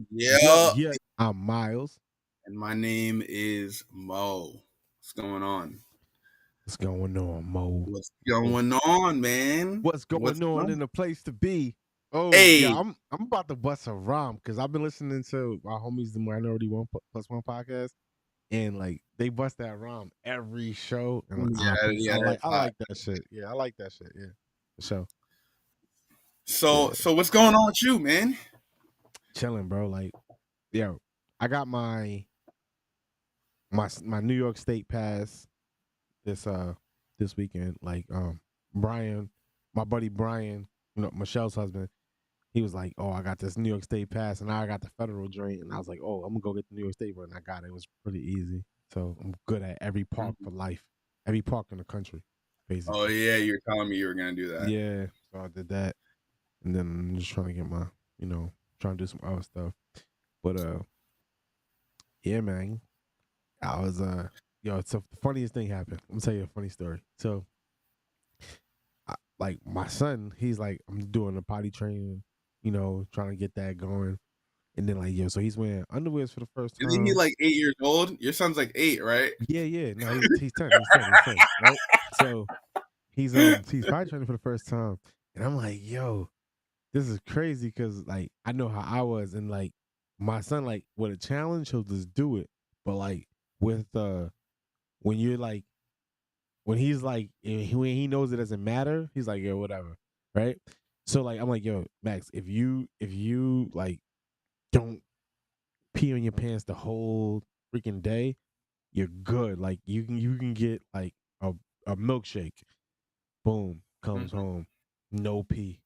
Yeah. Yeah. I'm Myles. And my name is Mo. What's going on? What's going on, Mo? What's going on, man? What's What's going on going in the place to be? Oh yeah, Hey, I'm about to bust a rhyme because I've been listening to my homies the Minority One Plus One podcast, and like they bust that rhyme every show, and yeah, that's I hot. like that shit. Yeah, I like that shit. Yeah, so So yeah, so what's going on with you, man? chilling, bro. Like yeah, I got my New York State pass this weekend. Like Brian, my buddy Brian, Michelle's husband, he was like, "Oh, I got this New York State pass, and now I got the federal joint." And I was like, "Oh, I'm gonna go get the New York State one." And I got it. It was pretty easy. So I'm good at every park Mhm. for life, every park in the country, Oh basically. yeah, you were telling me you were gonna do that. Yeah. So I did that, and then I'm just trying to get my, trying to do some other stuff. But yeah, man, I was So the funniest thing happened. I'm gonna tell you a funny story. So like my son, he's like, I'm doing the potty training, trying to get that going. And then like, so he's wearing underwears for the first Isn't he time. like 8 years old? Your son's like 8, right? Yeah, yeah. No, he's 10. He's 10, right? So he's potty training for the first time. And I'm like, yo, this is crazy because like I know how I was, and like my son, like with a challenge, he'll just do it. But like with when you're like when he's like when he knows it doesn't matter, he's like, yo, whatever, right? So like I'm like, yo, Max, if you like don't pee on your pants the whole freaking day, you're good. Like you can get like a milkshake. Boom, comes Mhm. home, no pee,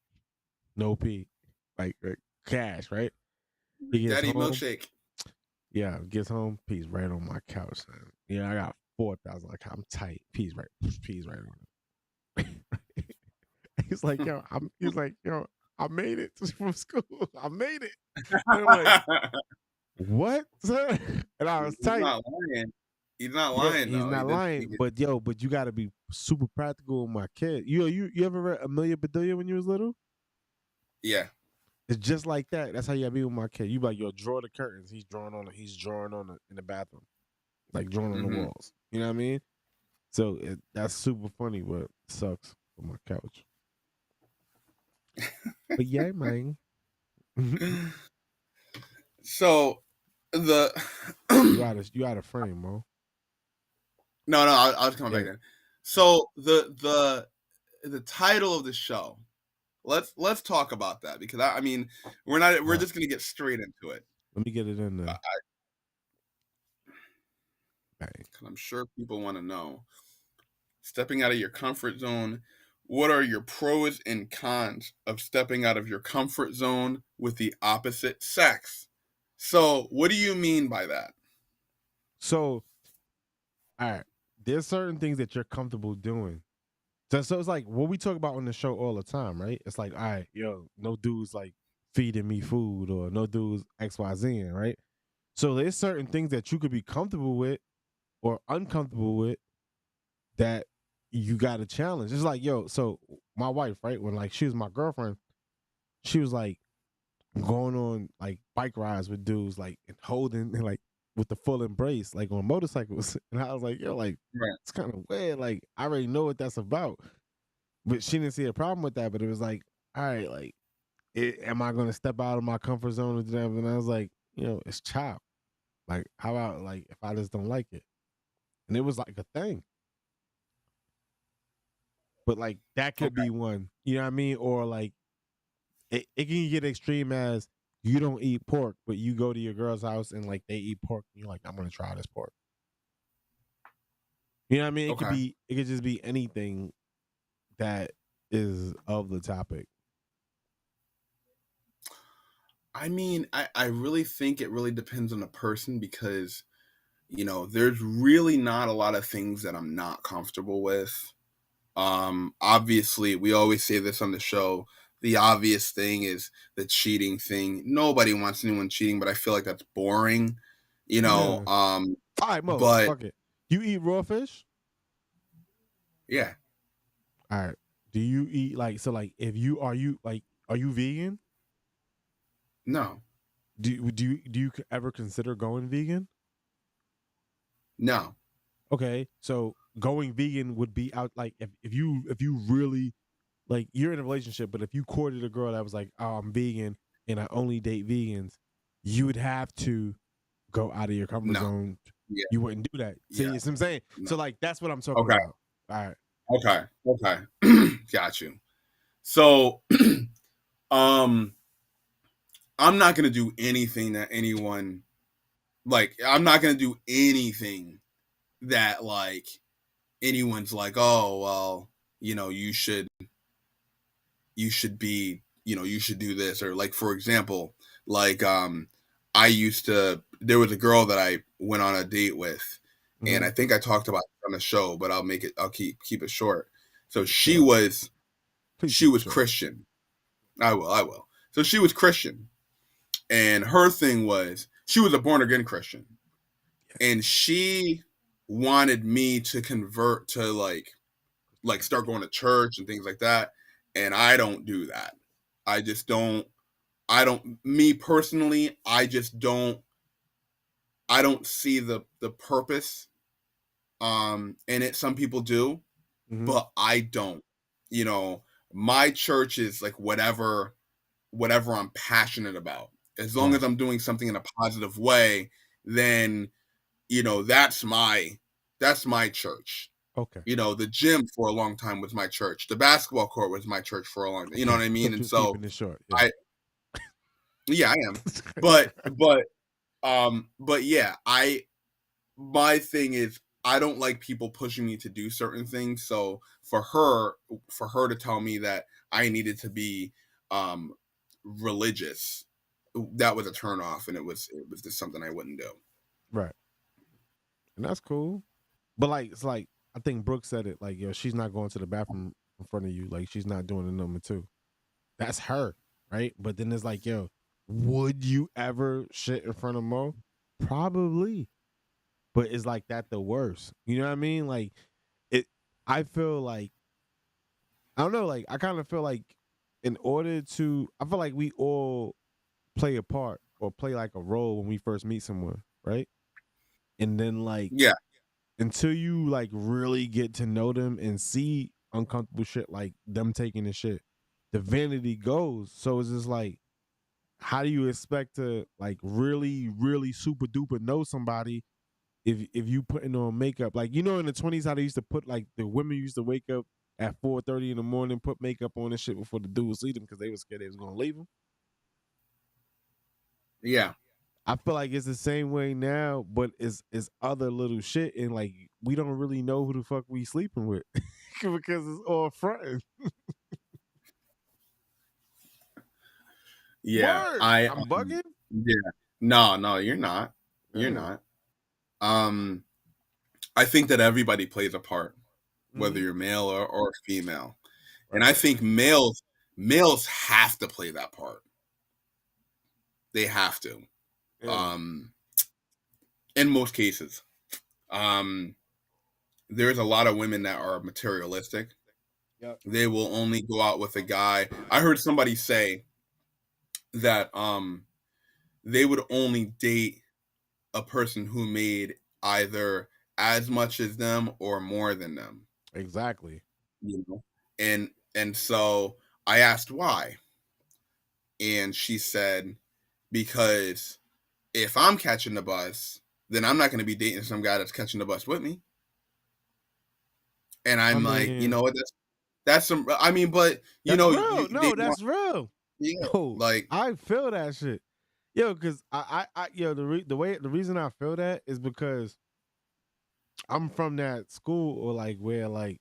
no pee, like cash, right? He gets Daddy home, milkshake. yeah, gets home, pees right on my couch. Man. Yeah, I got 4,000. Like I'm tight, pees right on it. He's like, yo, I made it from school. I made it. And I'm like, what? And I was He's tight. not lying. He's not Yeah, lying he's though. He not did. lying. But but you gotta be super practical with my kid. You ever read Amelia Bedelia when you was little? Yeah. It's just like that. That's how you gotta be with my kid. You be like, yo, draw the curtains. He's drawing on in the bathroom. Like drawing on the hmm walls. You know what I mean? So that's super funny, but it sucks for my couch. But yeah, man. you So the you out of frame, Mo. no, I'll just come back Yeah. then. So the title of the show. Let's talk about that because I mean we're All right. just gonna get straight into it. Let me get it in Uh, there. Bang. 'Cause I'm sure people want to know. Stepping out of your comfort zone. What are your pros and cons of stepping out of your comfort zone with the opposite sex? So, what do you mean by that? So, all right. There's certain things that you're comfortable doing. So it's like what we talk about on the show all the time, right? It's like, all right, yo, no dudes like feeding me food or no dudes XYZ, right? So there's certain things that you could be comfortable with or uncomfortable with that you got to challenge. It's like, yo, so my wife, right? When like she was my girlfriend, she was like going on like bike rides with dudes, like and holding and like with the full embrace, like on motorcycles. And I was like, yo, like Right. it's kind of weird. Like I already know what that's about. But she didn't see a problem with that. But it was like, all right, like, am I going to step out of my comfort zone and do that? And I was like, it's child. Like, how about like if I just don't like it? And it was like a thing. But like that could Okay. be one. You know what I mean? Or like it can get extreme as you don't eat pork, but you go to your girl's house and like they eat pork, and you're like, I'm gonna try this pork. You know what I mean? Okay. It could just be anything that is of the topic. I mean, I really think it really depends on the person because, there's really not a lot of things that I'm not comfortable with. Obviously, we always say this on the show. The obvious thing is the cheating thing. Nobody wants anyone cheating, but I feel like that's boring, you know. Yeah. Um, All right, Mo, but fuck it. You eat raw fish? yeah, All right. Do you eat like so? Like, if you are you vegan? no, Do you ever consider going vegan? No, Okay, so going vegan would be out like if you really like you're in a relationship, but if you courted a girl that was like, oh, I'm vegan and I only date vegans, you would have to go out of your comfort no, zone. yeah, You wouldn't do that. yeah, See, what I'm saying? no. So like that's what I'm talking Okay, about. All right. okay, okay. Got you. So, um, I'm not gonna do anything that anyone like. I'm not gonna do anything that like anyone's like, oh well, you know, you should be, you know, you should do this, or like for example, like I used to, there was a girl that I went on a date with, and Mm-hmm. I think I talked about it on the show, but I'll keep it short. So Sure. Please she keep it was short. Christian. I will. So she was Christian, and her thing was she was a born again Christian, Yes. and she wanted me to convert to like start Christianity. going to church and things like that, and I don't do that. I just don't. I don't. Me personally, I don't see the purpose in it. Some people do, Mm-hmm. but I don't. You know, my church is like whatever I'm passionate about. As long as Right. I'm doing something in a positive way, then you know that's my church. Okay. You know, the gym for a long time was my church. The basketball court was my church for a long time. You know Okay. what I I mean? thought you And was so keeping it short. Yeah. I yeah, I am. But yeah, I my thing is I don't like people pushing me to do certain things. So for her to tell me that I needed to be um religious, that was a turn off, and it was just something I wouldn't do. Right. And that's cool. But like it's like I think Brooke said it, like, yo, she's not going to the bathroom in front of you. Like she's not doing the number two. That's her, right? But then it's like, yo, would you ever shit in front of Mo? Probably. But is like that the worst? You know what I mean? Like it I feel like I don't know, like I kind of feel like in order to I feel like we all play a part or play like a role when we first meet someone, right? And then like Yeah, until you like really get to know them and see uncomfortable shit like them taking the shit, the vanity goes. So it's just like, how do you expect to like really, really super duper know somebody if you putting on makeup? Like you know in the 20s how they used to put like the women used to wake up at 4:30 in the morning, put makeup on and shit before the dude would see them because they was scared they was gonna leave them. yeah, I feel like it's the same way now, but it's other little shit, and like we don't really know who the fuck we sleeping with because it's all fronting. yeah. Word, I I'm bugging. yeah. No, no, you're not. You're Uh, not. Um, I think that everybody plays a part, whether mm-hmm. you're male or female. And Right, I right. think males have to play that part. They have to. Yeah. Um, in most cases. Um, there's a lot of women that are materialistic. Yep. They will only go out with a guy. I heard somebody say that they would only date a person who made either as much as them or more than them. Exactly. You know, and so I asked why, and she said because if I'm catching the bus, then I'm not going to be dating some guy that's catching the bus with me. And I I'm like, you mean, know what? That's some. I mean, but you that's know, real. they No, want, that's real. yeah, Yo, like, I feel that shit. Yo, because yo, the reason I feel that is because I'm from that school or like where like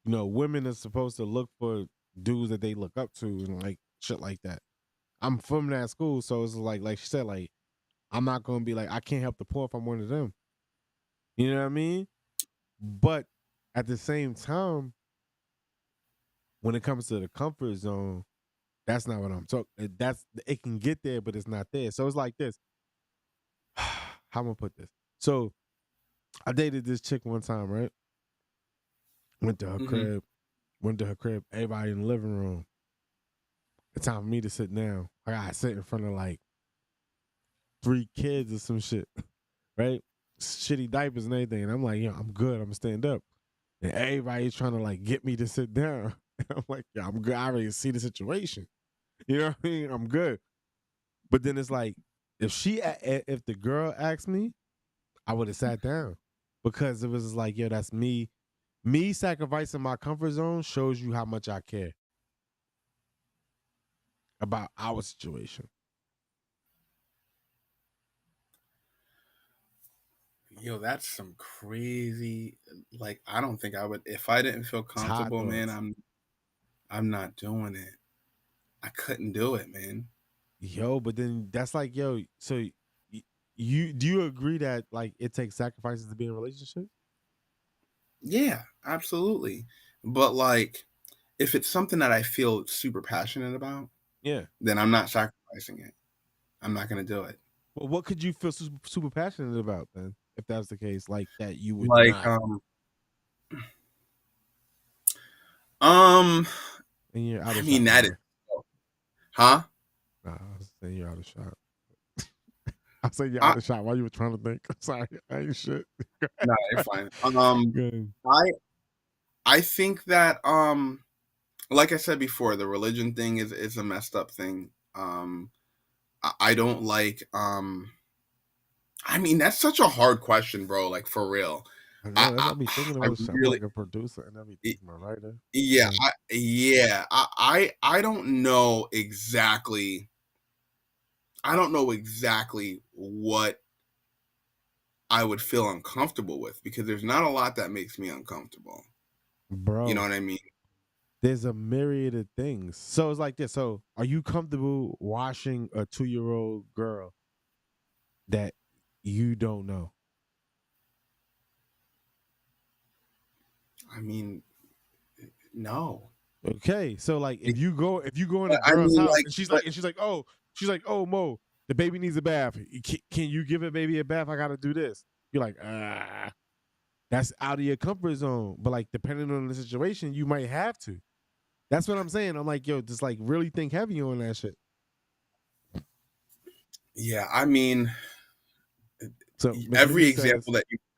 women are supposed to look for dudes that they look up to and like shit like that. I'm from that school, so it's like she said, like I'm not gonna be like I can't help the poor if I'm one of them. You know what I mean? But at the same time, when it comes to the comfort zone, that's not what I'm talking. That's it can get there, but it's not there. So it's like this. How am I gonna put this? So I dated this chick one time, right? Went to her mm-hmm, crib. Went to her crib. Everybody in the living room. It's time for me to sit down. I gotta sit in front of like 3 kids or some shit, right? Shitty diapers and everything. And I'm like, yo, I'm good. I'm gonna stand up. And everybody's trying to like get me to sit down. I'm like, yeah, I'm good. I already see the situation. You know what I mean? I'm good. But then it's like, if the girl asked me, I would have sat down because it was like, yo, that's me. Me sacrificing my comfort zone shows you how much I care about our situation. Yo, that's some crazy. Like, I don't think I would if I didn't feel It's hot comfortable, man. thoughts. I'm not doing it. I couldn't do it, man. Yo, but then that's like, yo, so you do you agree that like it takes sacrifices to be in a relationship? Yeah, absolutely. But like, if it's something that I feel super passionate about, Yeah. then I'm not sacrificing it. I'm not gonna do it. Well, what could you feel super passionate about then, if that's the case? Like that you would Like, not, um, and you're out I of mean shot, by that the is, way. huh? Nah, I was saying you're out of shot. I say you're I out of shot while you were trying to think. Sorry, I ain't shit. No, you're fine. Good. I I think that like I said before, the religion thing is a messed up thing. I don't like I mean that's such a hard question, bro. Like for real. I I know that's I, what I be thinking I about. Shit. I'm really like a producer and everything, my writer. yeah, Yeah, I don't know exactly. I don't know exactly what I would feel uncomfortable with because there's not a lot that makes me uncomfortable. You know bro. what I mean? There's a myriad of things. So it's like this. So are you comfortable washing a 2-year-old girl that you don't know? I mean, no. Okay, so like if you go in a I girl's mean, house like, and she's but like oh Mo, the baby needs a bath. Can you give a baby a bath? I gotta do this. You're like that's out of your comfort zone. But like depending on the situation, you might have to. That's what I'm saying. I'm like yo, just like really think heavy on that shit. yeah, I mean, So McLean says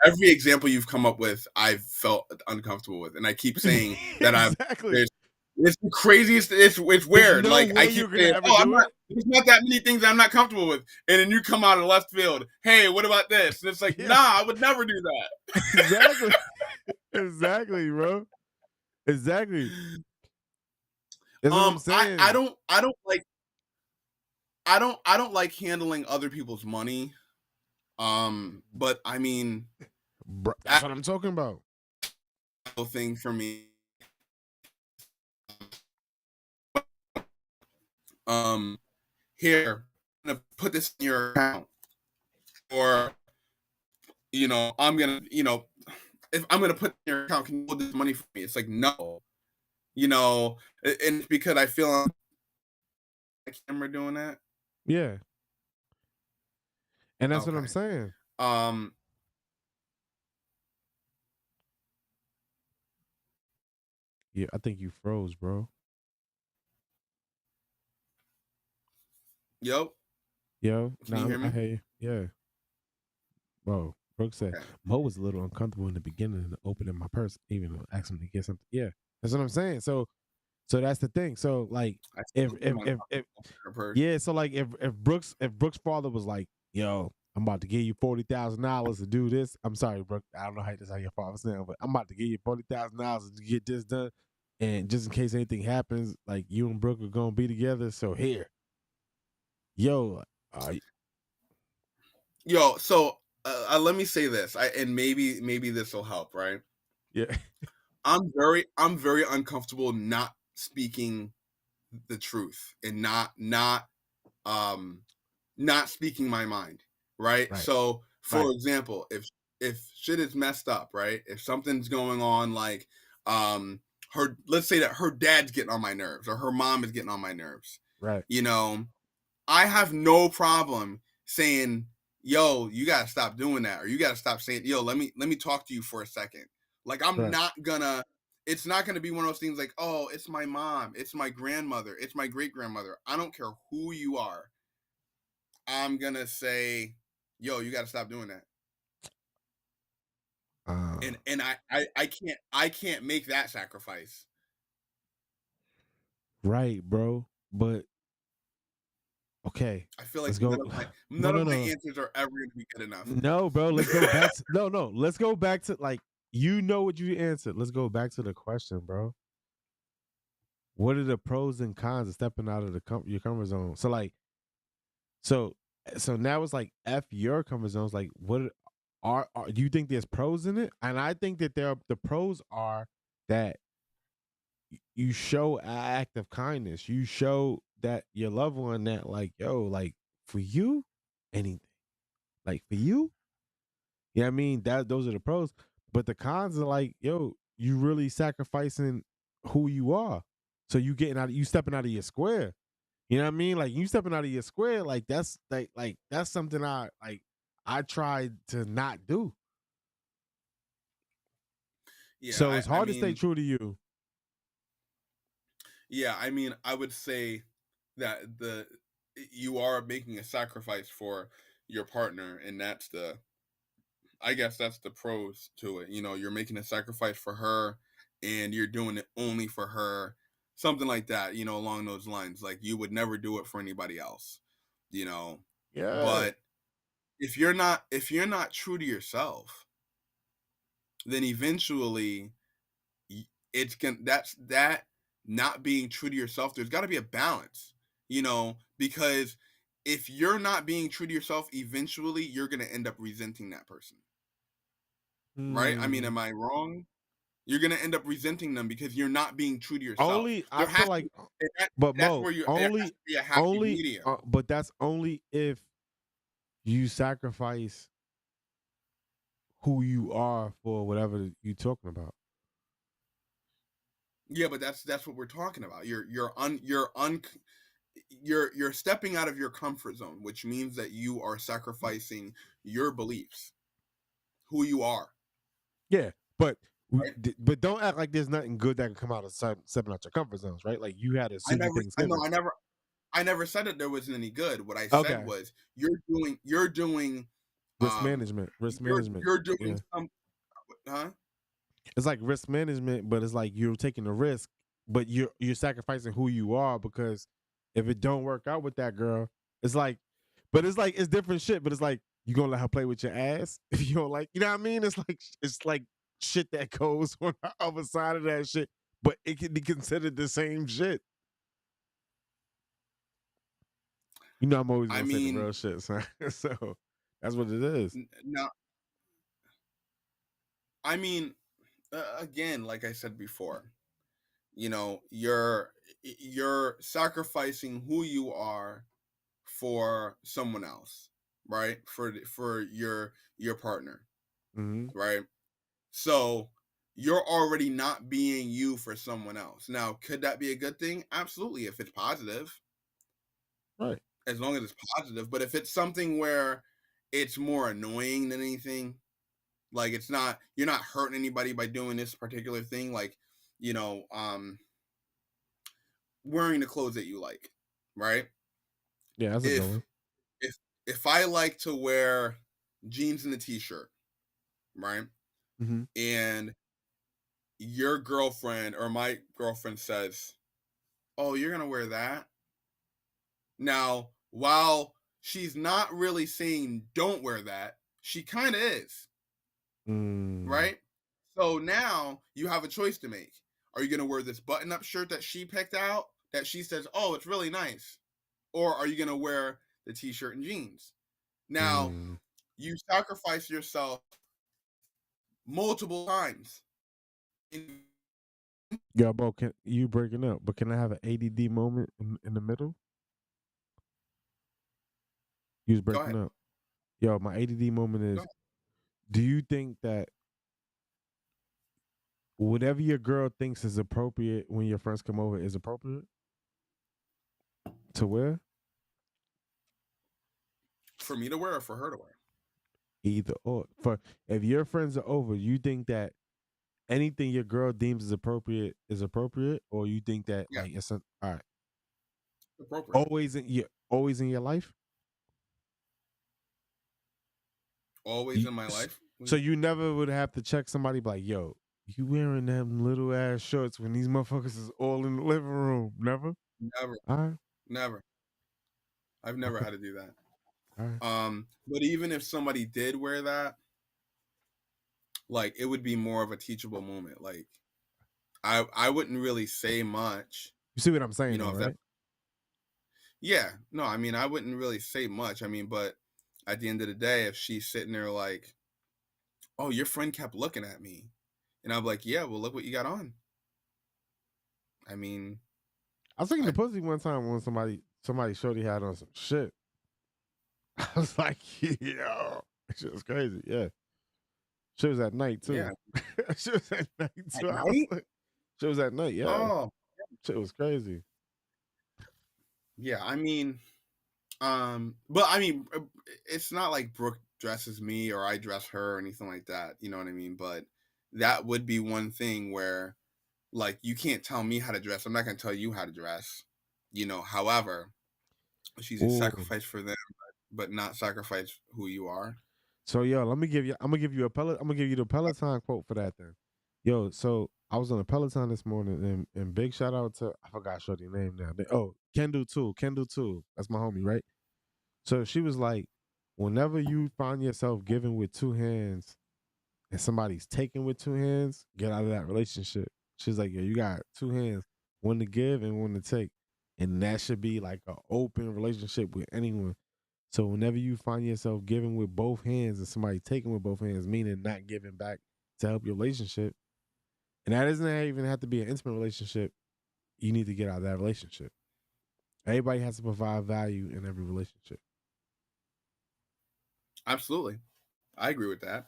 every example you've come up with, I've felt uncomfortable with, and I keep saying that exactly. there's it's the craziest. It's There's weird. no Like I way keep you're gonna saying, ever oh, I'm do not. it. There's not that many things I'm not comfortable with, and then you come out of left field. Hey, what about this? And it's like, Yeah, nah, I would never do exactly, exactly, bro. Exactly. that. That's what I'm I saying. don't like I don't like handling other people's money. But I mean, Bro, that's that what I'm talking about. thing for me. Um, here, I'm gonna put this in your account, or I'm gonna, if I'm gonna put in your account, can you hold this money for me? It's like no, and it's because I feel on the camera doing that. Yeah. And that's what I'm Okay. saying. Um, Yeah, I think you froze, bro. yo, Yo, can you hear I me? hear you. Yeah. Bro, Brooke said Okay. Mo was a little uncomfortable in the beginning of opening my purse, even though asked him to get something. Yeah. That's what I'm saying. So that's the thing. So like I if still if feel if, if uncomfortable. yeah, so like if Brooks' father was like, yo, I'm about to give you $40,000 to do this. I'm sorry, Brooke. I don't know how that's how your father sound, but I'm about to give you $40,000 to get this done. And just in case anything happens, like you and Brooke are gonna be together. So here, yo, uh, Yo, so let me say this, and maybe this will help, right? yeah, I'm very uncomfortable not speaking the truth and um not speaking my mind, right? right, So, for right, example, if shit is messed up, right? If something's going on, like her, let's say that her dad's getting on my nerves or her mom is getting on my nerves, right, you know, I have no problem saying, "Yo, you gotta stop doing that," or "You gotta stop saying, yo, let me talk to you for a second." Like I'm right, not gonna. It's not gonna be one of those things like, "Oh, it's my mom, it's my grandmother, it's my great grandmother." I don't care who you are. I'm gonna say, yo, you gotta stop doing that. Uh, And I can't make that sacrifice. right, bro. But okay, I feel like let's go. No, none of no, my no, answers are ever gonna be good enough. no, bro. Let's go back to no, no. Let's go back to like you know what you answered. Let's go back to the question, bro. What are the pros and cons of stepping out of your comfort zone? So like, so so now it's like f your comfort zones. Like, what do you think there's pros in it? And I think that the pros are that you show an act of kindness. You show that your loved one that like, yo, like for you, anything. Like for you, yeah, I mean that those are the pros. But the cons are like, yo, you really sacrificing who you are. So you stepping out of your square. You know what I mean? Like you stepping out of your square, like that's something I tried to not do. Yeah, So it's I hard to stay mean, true to you. yeah, I mean, I would say that the you are making a sacrifice for your partner, and that's the I guess that's the pros to it. You know, you're making a sacrifice for her and you're doing it only for her. Something like that, you know, along those lines. Like you would never do it for anybody else, you know. Yeah. But if you're not true to yourself, then eventually it's going that's that not being true to yourself. There's got to be a balance, you know, because if you're not being true to yourself, eventually you're going to end up resenting that person. Right? I mean, Hmm. am I wrong? You're gonna end up resenting them because you're not being true to yourself. Only I There feel has to like, be, and but that's Mo, where there has only to be a happy medium. but that's only if you sacrifice who you are for whatever you talking about. Yeah, but that's what we're talking about. You're stepping out of your comfort zone, which means that you are sacrificing your beliefs, who you are. Yeah, but Right? but don't act like there's nothing good that can come out of stepping out your comfort zones, right? Like you had a I shitty never, I know, Thanksgiving. I never said that there wasn't any good. What I said Okay, was you're doing, risk management. you're doing Yeah, some, huh? it's like risk management, but it's like you're taking a risk, but you're sacrificing who you are because if it don't work out with that girl, it's like, but it's like it's different shit. But it's like you gonna let her play with your ass if you don't like, you know what I mean? It's like shit that goes on the other side of that shit, but it can be considered the same shit. You know, I'm always I gonna say the mean, real shit, son. So that's what it is. no, I mean, again, like I said before, you know, you're sacrificing who you are for someone else, right? For your partner, Hmm. right? So you're already not being you for someone else. Now, could that be a good thing? Absolutely, if it's positive, Right. as long as it's positive. But if it's something where it's more annoying than anything, like it's not you're not hurting anybody by doing this particular thing, like, you know, wearing the clothes that you like, right? Yeah, that's a good If one. if if I like to wear jeans and a t-shirt, right? Hmm. And your girlfriend or my girlfriend says, "Oh, you're going to wear that?" Now, while she's not really saying don't wear that, she kind of is, Mm, right? So now you have a choice to make. Are you going to wear this button-up shirt that she picked out that she says, "Oh, it's really nice?" Or are you going to wear the t-shirt and jeans? Now, mm. you sacrifice yourself multiple times. Yeah, bro, can you breaking up? But can I have an ADD moment in the middle? You was Go breaking ahead. up. Yo, my ADD moment Go is: ahead. do you think that whatever your girl thinks is appropriate when your friends come over is appropriate to wear? For me to wear or for her to wear? Either or. For if your friends are over, you think that anything your girl deems is appropriate, or you think that Yeah, like it's all right, appropriate. always in your life? Always You, in my life. so you never would have to check somebody be like, yo, you wearing them little ass shorts when these motherfuckers is all in the living room? Never. Never, All right. never. I've never Okay. had to do that. All right. But even if somebody did wear that, like it would be more of a teachable moment. Like I wouldn't really say much, You see what I'm saying, though, if that. right? Yeah, no, I mean I wouldn't really say much. I mean, but at the end of the day, if she's sitting there like, "Oh, your friend kept looking at me," and I'm like, "Yeah, well, look what you got on." I mean, I was thinking the I pussy one time when somebody shorty had on some shit. I was like, yo, shit was crazy. Yeah. Shit was at night yeah, too. Shit was at night at too. I was night. like, shit was at night. Yeah. Oh, Shit was crazy. yeah. I mean, but I mean, it's not like Brooke dresses me or I dress her or anything like that. You know what I mean? But that would be one thing where, like, you can't tell me how to dress. I'm not gonna tell you how to dress. However, she's a Ooh. sacrifice for them, but not sacrifice who you are. So yo, let me give you. I'm gonna give you a pellet. I'm gonna give you the Peloton quote for that. Then, yo. So I was on a Peloton this morning, and big shout out to I forgot shorty name now. Oh, Kendall too. Kendall too. That's my homie, right? So she was like, whenever you find yourself giving with two hands and somebody's taking with two hands, get out of that relationship. She's like, yeah, you got two hands, one to give and one to take. And that should be like an open relationship with anyone. So whenever you find yourself giving with both hands and somebody taking with both hands, meaning not giving back to help your relationship, and that doesn't even have to be an intimate relationship, you need to get out of that relationship. Everybody has to provide value in every relationship. Absolutely, I agree with that.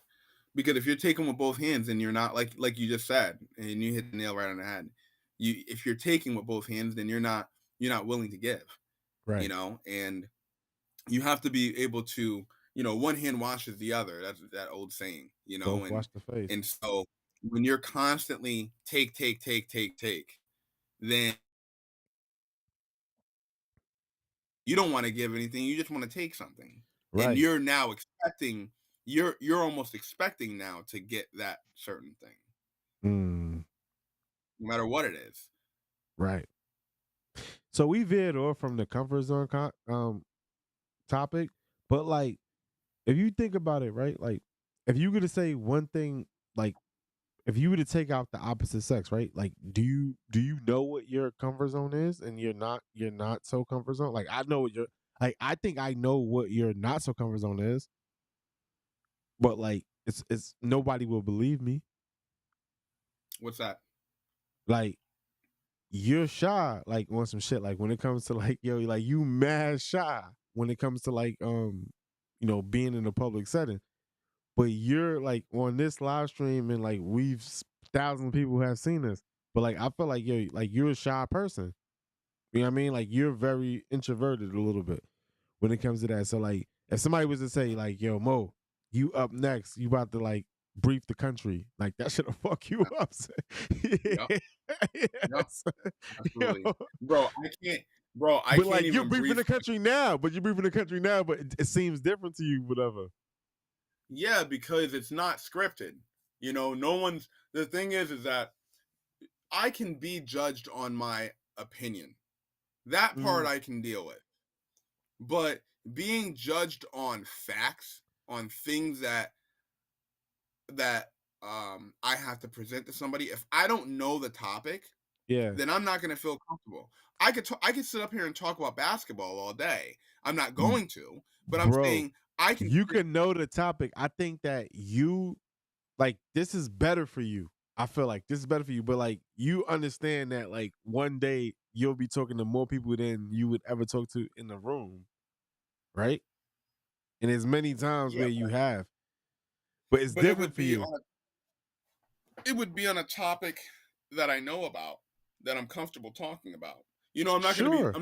Because if you're taking with both hands and you're not like you just said, and you hit the nail right on the head, if you're taking with both hands, then you're not willing to give. Right. And you have to be able to, one hand washes the other. That's that old saying, Both and wash the face. and so when you're constantly take, then you don't want to give anything. You just want to take something, and Right. you're now expecting. You're almost expecting now to get that certain thing, Mm, no matter what it is. right. So we veered off from the comfort zone topic, but like if you think about it, right? Like if you were to say one thing, like if you were to take out the opposite sex, right? Like do you know what your comfort zone is and you're not so comfort zone? Like I know what your like I think I know what your not so comfort zone is, but like it's nobody will believe me. What's that? Like you're shy like on some shit like when it comes to like yo like you mad shy when it comes to like being in a public setting, but you're like on this live stream and like thousands of people have seen this, but like I feel like you're a shy person. You know what I mean? Like you're very introverted a little bit when it comes to that. So like if somebody was to say like, yo, Mo, you up next, you about to like brief the country, like that should have fuck you up. Yep. Yeah. Yep. Yes. Yo. Absolutely, bro. I But can't like you're even briefing breathe. the country now, but it seems different to you, whatever. Yeah, because it's not scripted. No one's. The thing is that I can be judged on my opinion. That part Mm, I can deal with. But being judged on facts, on things that I have to present to somebody, if I don't know the topic, yeah. then I'm not going to feel comfortable. I could sit up here and talk about basketball all day. I'm not Mm, going to, but I'm bro, saying I can. you can know the topic. I think that you like this is better for you. I feel like this is better for you, but like you understand that like one day you'll be talking to more people than you would ever talk to in the room, right? And as many times Yeah, where you have, but it's but different for you. it would be on a topic that I know about, that I'm comfortable talking about. Sure.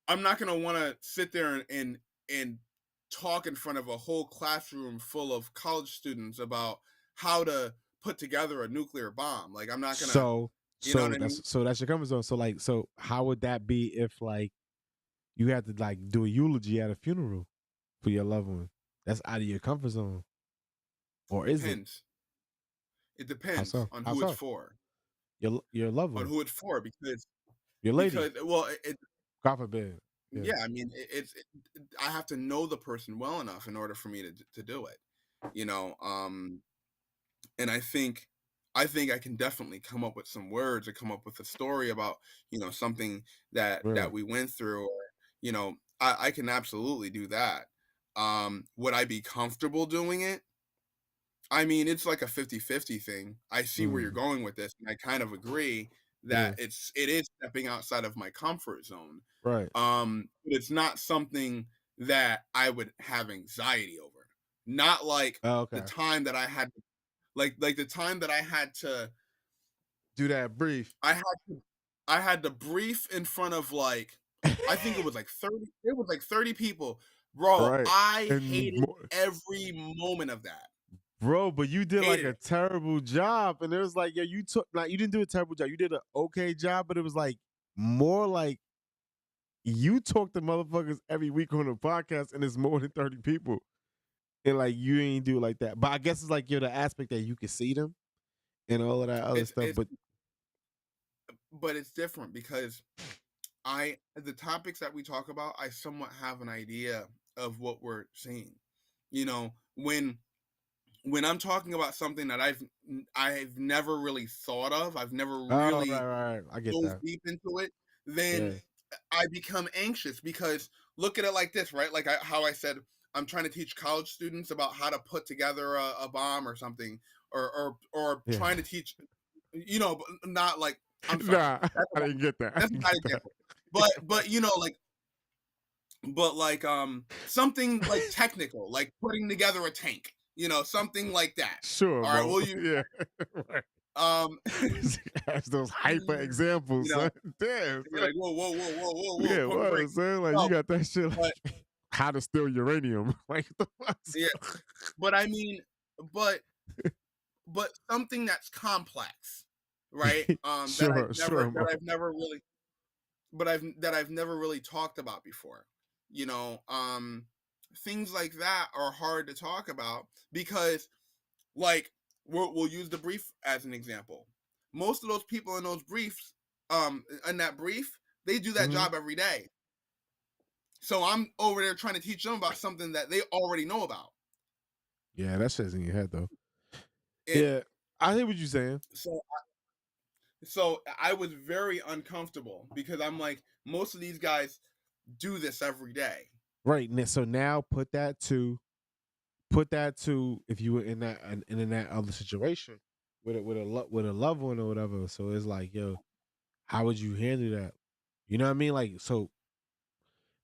I'm not gonna want to sit there and talk in front of a whole classroom full of college students about how to put together a nuclear bomb. Like I'm not gonna, So you know what I mean? that's your comfort zone. So like so how would that be if like you had to like do a eulogy at a funeral for your loved one? that's out of your comfort zone, or is it? Depends. It How depends so? on How who it's so? for. Your loved On one, who it's for because your lady. because well, it God forbid. Yeah. yeah, I mean, I have to know the person well enough in order for me to do it, you know. And I think I can definitely come up with some words or come up with a story about something that Right. we went through, or I can absolutely do that. Would I be comfortable doing it? I mean, it's like a 50-50 thing. I see where you're Mm. going with this, and I kind of agree that Yeah. it is stepping outside of my comfort zone. Right. But it's not something that I would have anxiety over. Not like Oh, the okay. time that I had like the time that Do that brief. I had I had to brief in front of like I think it was like 30 people. Bro, Right. I And hated every moment of that. bro, but you did like Hated a it. terrible job, and it was like, yeah, you took like you didn't do a terrible job. You did an okay job, but it was like more like you talk to motherfuckers every week on a podcast, and it's more than 30 people, and like you ain't do it like that. But I guess it's like you're the aspect that you can see them and all of that other It's stuff. it's But but it's different because the topics that we talk about, I somewhat have an idea of what we're seeing. You know, when I'm talking about something that I've never really thought of, I've never oh, right, really right, I get dove that. deep into it, then Yeah, I become anxious because look at it like this, right? Like how I said, I'm trying to teach college students about how to put together a bomb or something, or yeah. trying to teach, not like I'm sorry, Nah, I didn't get that. I that's a didn't bad get that. example, but like something like technical, like putting together a tank, something like that. Sure, All right, bro. will you? Yeah, right. Um, That's those hyper you examples, know, son. Damn, you're son. like, whoa, whoa, whoa, whoa, whoa, whoa, Yeah, pump the what, brakes. son? Like you No, got that shit but like how to steal uranium. Like the yeah, fuck? but I mean, but something that's complex, right? That Sure, sure, bro. I've never really talked about before. You know, things like that are hard to talk about because, like, we'll use the brief as an example. Most of those people in those briefs, in that brief, they do that Mhm. job every day. So I'm over there trying to teach them about something that they already know about. Yeah, that shit's in your head though. And Yeah, I hear what you're saying. so so I was very uncomfortable because I'm like, most of these guys do this every day. Right. So now put that to if you were in that other situation with a loved one or whatever. So it's like, yo, how would you handle that? You know what I mean? Like, so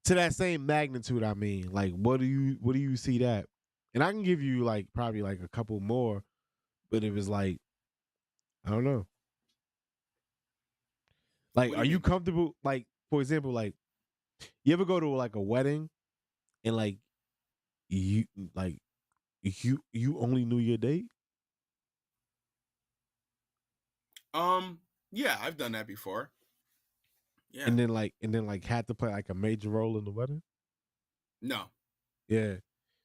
to that same magnitude, I mean, like, what do you see that? And I can give you like probably like a couple more, but it was like, I don't know. Like, What do are you you mean? comfortable? Like, for example, like you ever go to like a wedding and you like you only knew your date? Yeah, I've done that before. Yeah. And then had to play like a major role in the wedding. No. Yeah.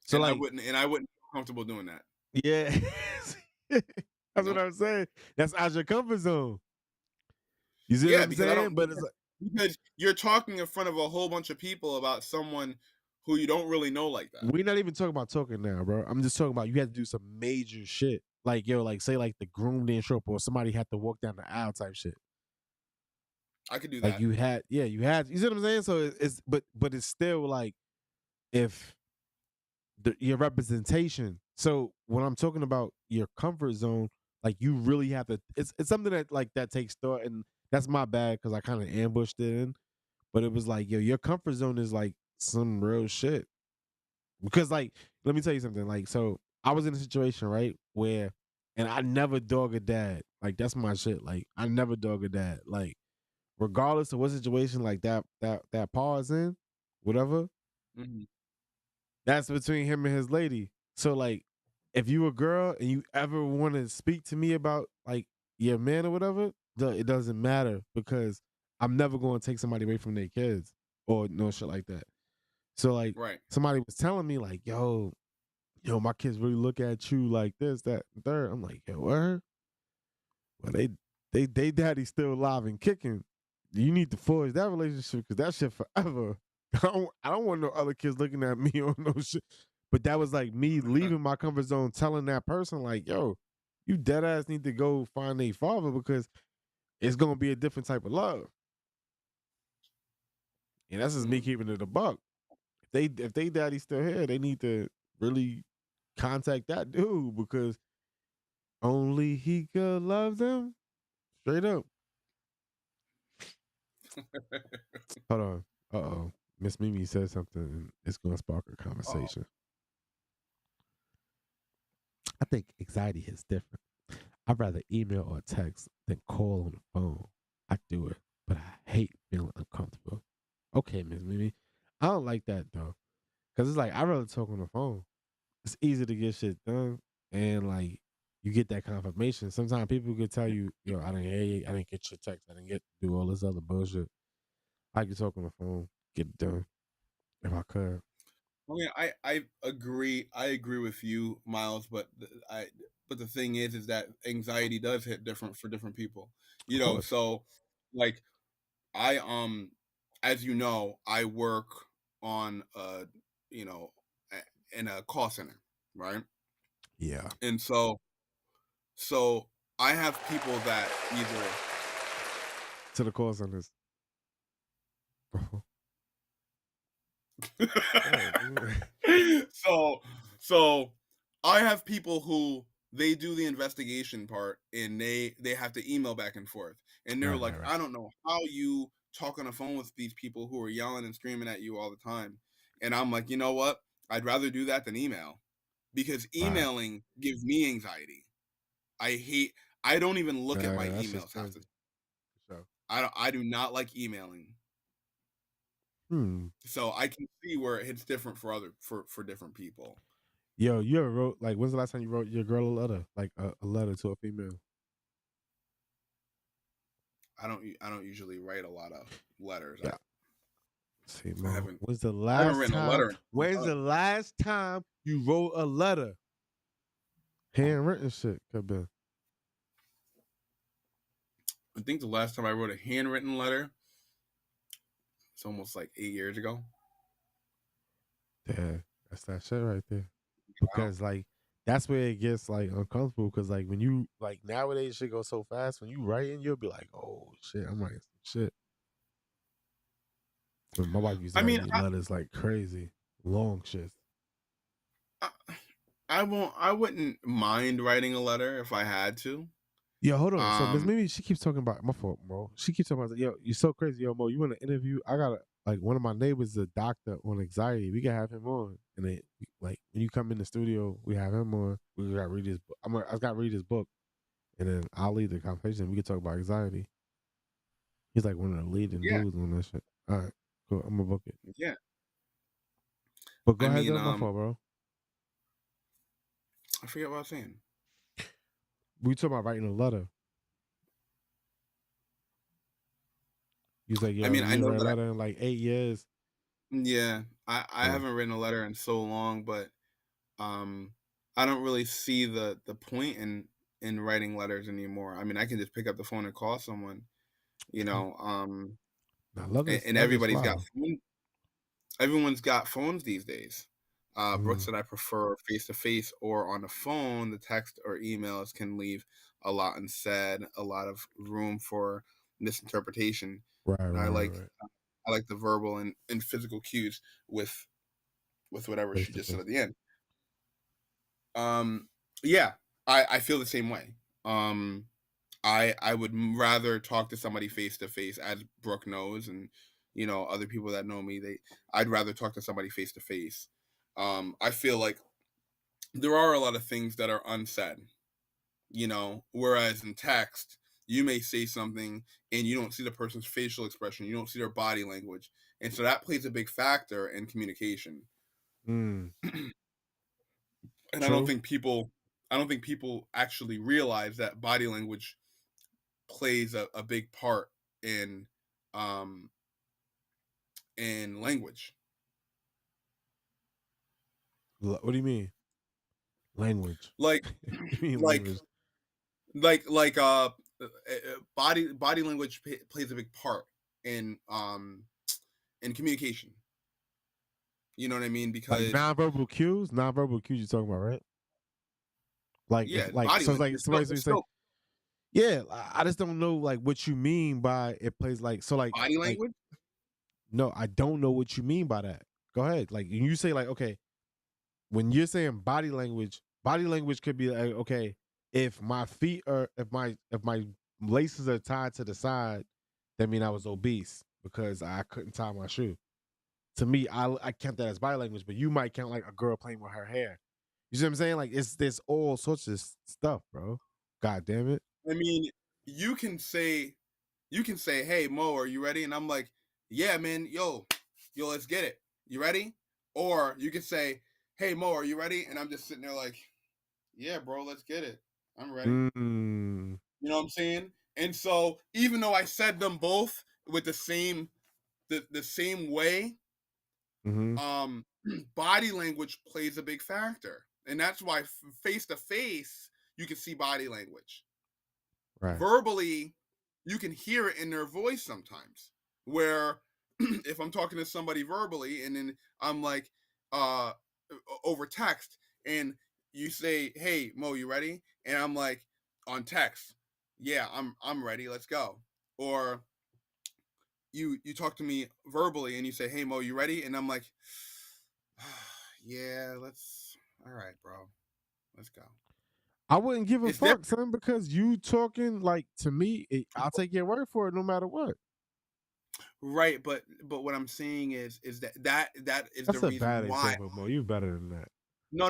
So And like, I wouldn't feel comfortable doing that. yeah, that's what Nope. I'm saying. That's out your comfort zone. You see what Yeah, I'm because I saying? don't But it's like because you're talking in front of a whole bunch of people about someone who you don't really know like that. we're not even talking about talking now, bro. I'm just talking about you had to do some major shit. Like yo, like say like the groom didn't show up or somebody had to walk down the aisle type shit. I could do Like that. you see what I'm saying? So it's but it's still like if your representation. So when I'm talking about your comfort zone, like you really have to. It's something that like that takes thought, and that's my bad because I kind of ambushed it in. But it was like, yo, your comfort zone is like some real shit. Because like, let me tell you something. Like, so I was in a situation right where, and I never dog a dad. Like that's my shit. Like I never dog a dad. Like regardless of what situation like that Paul in, whatever, Mhm. that's between him and his lady. So like, if you a girl and you ever want to speak to me about like your man or whatever, it doesn't matter because I'm never going to take somebody away from their kids or no shit like that. So like, Right. somebody was telling me like, yo. yo, my kids really look at you like this, that, and third. I'm like, yo, what? Well, they daddy still alive and kicking. You need to forge that relationship because that shit forever. I don't want no other kids looking at me on no shit. But that was like me leaving my comfort zone, telling that person like, yo, you dead ass need to go find a father because it's gonna be a different type of love. And that's just me Mhm. keeping it a buck. If they daddy still here, they need to really contact that dude because only he could love them. Straight up. Hold on. Uh-oh. Miss Mimi said something and it's gonna spark a Oh, conversation. I think anxiety is different. I'd rather email or text than call on the phone. I do it, but I hate feeling uncomfortable. Okay, Miss Mimi. I don't like that though. Cause it's like I'd rather talk on the phone. It's easy to get shit done. And like you get that confirmation. Sometimes people could tell you, yo, I didn't hear you, I didn't get your text, I didn't get to do all this other bullshit. I could talk on the phone, get it done if I could. I mean, I agree. I agree with you, Miles. But the thing is that anxiety does hit different for different people. Of course. So like I as you know, I work on you know in a call center, right? Yeah. And so I have people that either To the cause on this. Right. so so I have people who they do the investigation part and they have to email back and forth and they're Right, like, right, right. I don't know how you talk on the phone with these people who are yelling and screaming at you all the time. And I'm like, you know what? I'd rather do that than email because Right. emailing gives me anxiety. I hate I don't even look at my That's just emails half the crazy. For sure. I do not like emailing. Hmm. So I can see where it's different for other for different people. Yo, you ever wrote like when's the last time you wrote your girl a letter? Like a letter to a female? I don't usually write a lot of letters. Yeah. See, I Mo. haven't When's the I haven't last written a time? letter in a long When's the time. last time you wrote a letter? Handwritten shit could be. I think the last time I wrote a handwritten letter, it's almost like 8 years ago. Yeah, that's that shit right there. I don't Because like that's where it gets like uncomfortable. Because like when you like nowadays shit goes so fast. When you writing, you'll be like, oh shit, I'm writing some shit. When my wife used to I write mean me letters like crazy, long shit. I, I won't I wouldn't mind writing a letter if I had to. Yo, hold on. So Miss Um Mimi, she keeps talking about my fault, Mo. She keeps talking about yo, you're so crazy, yo, Mo. You want to interview? I got like one of my neighbors is a doctor on anxiety. We can have him on, and then like when you come in the studio, we have him on. We got to read his book. I got to read his book, and then I'll lead the conversation. We can talk about anxiety. He's like one of the leading yeah, dudes on that shit. All right, cool. I'm gonna book it. yeah. But go I ahead, mean though. My fault, bro. I forget what I was saying. We talking about writing a letter. He's like, I yo, mean I you know read a that letter in like 8 years. yeah, I Uh, haven't written a letter in so long, but um I don't really see the point in writing letters anymore. I mean I can just pick up the phone and call someone, true. Now and letters fly though. everyone's got phones these days. Brooks Mm, and I prefer face to face or on the phone. The text or emails can leave a lot unsaid, a lot of room for misinterpretation. right, And right, right, right. I like the verbal and physical cues with whatever Face she to just said face. at the end. Um, yeah, I feel the same way. Um, I would rather talk to somebody face to face, as Brooke knows, and other people that know me. I'd rather talk to somebody face to face. I feel like there are a lot of things that are unsaid, whereas in text you may say something and you don't see the person's facial expression, you don't see their body language, and so that plays a big factor in communication. Mm, And true. I don't think people actually realize that body language plays a big part in um in language. What do you mean? Language. Like, You mean like, language? body language plays a big part in communication. You know what I mean? Like Because nonverbal cues? Nonverbal cues you're talking about, right? Like yeah, if it's like body so it's language. like somebody so It's you say, still yeah, I just don't know like what you mean by it plays like so body like language. no, I don't know what you mean by that. Go ahead. Like you say like, okay, when you're saying body language could be like, okay, if my feet are if my laces are tied to the side, that mean I was obese because I couldn't tie my shoe. To me, I count that as body language, but you might count like a girl playing with her hair. You see what I'm saying? Like it's there's all sorts of stuff, bro. God damn it. I mean, you can say "Hey Mo, are you ready?" And I'm like, "Yeah, man, yo, let's get it. You ready?" Or you can say, "Hey Mo, are you ready?" And I'm just sitting there like, "Yeah, bro, let's get it. I'm ready." Mm, You know what I'm saying? And so even though I said them both with the same way, hmm um, body language plays a big factor, and that's why face to face you can see body language. right. Verbally, you can hear it in their voice sometimes. Where if I'm talking to somebody verbally and then I'm like uh over text and you say, "Hey Mo, you ready?" And I'm like on text, "Yeah, I'm ready. Let's go." Or you talk to me verbally and you say, "Hey Mo, you ready?" And I'm like, "Yeah, let's all right, bro. Let's go." I wouldn't give a It's fuck, different. son, because you talking like to me, I'll take your word for it no matter what. Right, but what I'm saying is that is the That's a bad reason why. example, Mo. You better than that. No.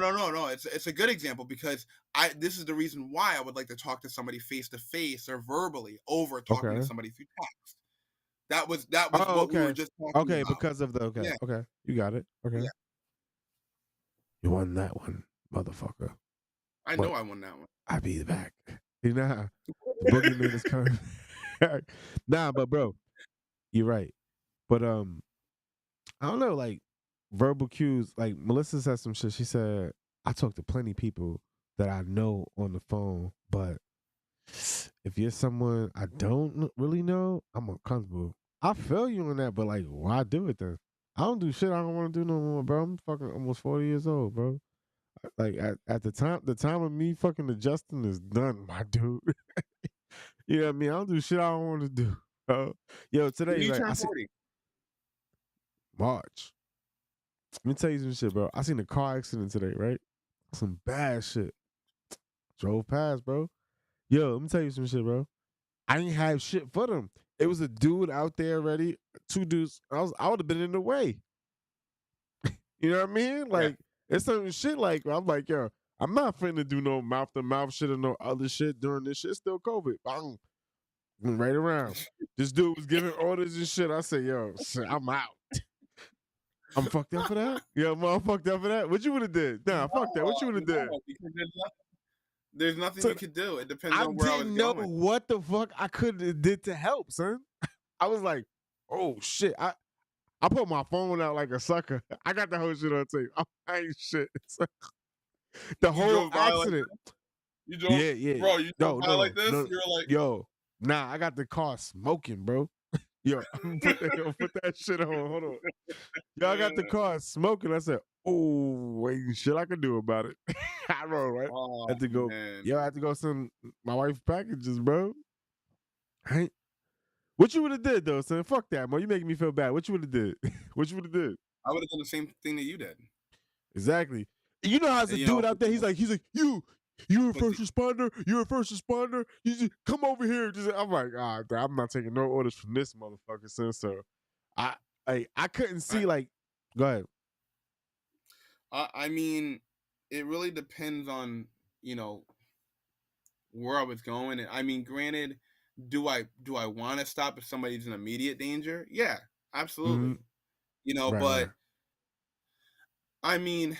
It's a good example because I this is the reason why I would like to talk to somebody face to face or verbally over talking to Okay. somebody through text. That was Oh, what we were okay. just talking Okay, about. because of the okay, Yeah, okay. You got it. Okay. yeah. You won that one, motherfucker. I know But I won that one. I be back. You know how the boogeyman is coming back. Nah, but bro, you're right. But I don't know, like verbal cues, like Melissa said some shit. She said, I talk to plenty people that I know on the phone, but if you're someone I don't really know, I'm uncomfortable. I feel you on that, but like, why do it then? I don't do shit I don't want to do no more, bro. I'm fucking almost 40 years old, bro. Like at the time of me fucking adjusting is done, my dude. You know what I mean? I don't do shit I don't want to do, bro. Yo, When today, you like I turn see 40. March. Let me tell you some shit, bro. I seen a car accident today, right? Some bad shit. Drove past, bro. Yo, let me tell you some shit, bro. I didn't have shit for them. It was a dude out there already, two dudes. I would have been in the way. You know what I mean? Yeah. Like it's some shit like I'm like, yo, I'm not finna do no mouth to mouth shit or no other shit during this shit. It's still COVID. Bang. Went right around. This dude was giving orders and shit. I said, yo, shit, I'm out. I'm fucked up for that? Yo, I'm fucked up for that. What you would have did? Nah, fuck that. What you would have did? No, because there's nothing So you could do. It depends I on where I was didn't know going. what the fuck I could have did to help, son. I was like, oh shit. I put my phone out like a sucker. I got the whole shit on tape. I ain't shit. So, the You whole drove by like accident. you drove, Yeah, yeah. bro. You drove No, by no, like no, this. no. You're like, Yo, nah, I got the car smoking, bro. Yo, put that shit on. Hold on. Yo, I got the car smoking. I said, oh, ain't shit I can do about it. I roll, right? oh Had to go, man. yo, I had to go send my wife packages, bro. Right? What you would have did though, son? Fuck that, man. You making me feel bad. What you would have did? What you would have did? I would have done the same thing that you did. Exactly. You know how as a You dude know, out there, he's like, you're a but first responder. You're a first responder. You just come over here. Just, I'm like, I'm not taking no orders from this motherfucker, son. So I, I couldn't I, see like. Go ahead. I mean, it really depends on you know where I was going. And I mean, granted, do I want to stop if somebody's in immediate danger? Yeah, Mm-hmm. absolutely. You know, Right, right. but I mean,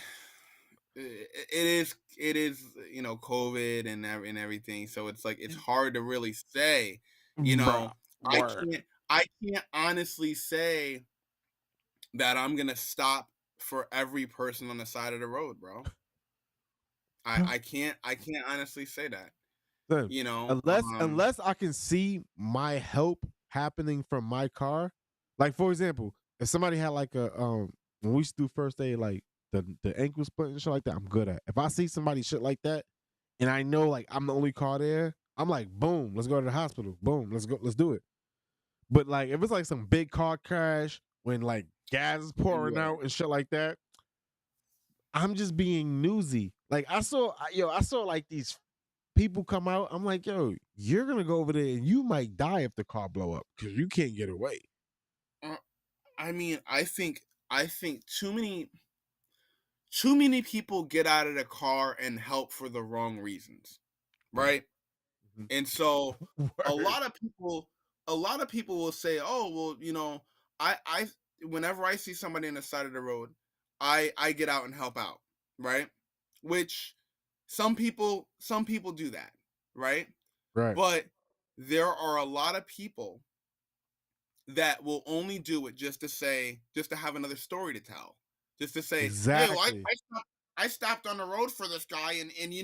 it is COVID and everything. So it's like it's hard to really say. You Bruh, know, I word. can't honestly say that I'm gonna stop for every person on the side of the road, bro. I can't honestly say that. Son, You know, unless I can see my help happening from my car. Like for example, if somebody had like a when we used to do first aid, like the ankle splint and shit like that, I'm good at. If I see somebody shit like that, and I know like I'm the only car there, I'm like, boom, let's go to the hospital. Boom, let's go, let's do it. But like if it's like some big car crash when like gas is pouring yeah. out and shit like that, I'm just being newsy. Like I saw like these people come out. I'm like, yo, you're gonna go over there and you might die if the car blow up because you can't get away. Uh, I mean, I think too many people get out of the car and help for the wrong reasons, Right. right? And so a Word. lot of people a lot of people will say, "Oh, well, I whenever I see somebody on the side of the road, I get out and help out," right? Which some people do that, right? Right. But there are a lot of people that will only do it just to have another story to tell. Just to say, "Hey, well, I Exactly. I stopped I stopped on the road for this guy and he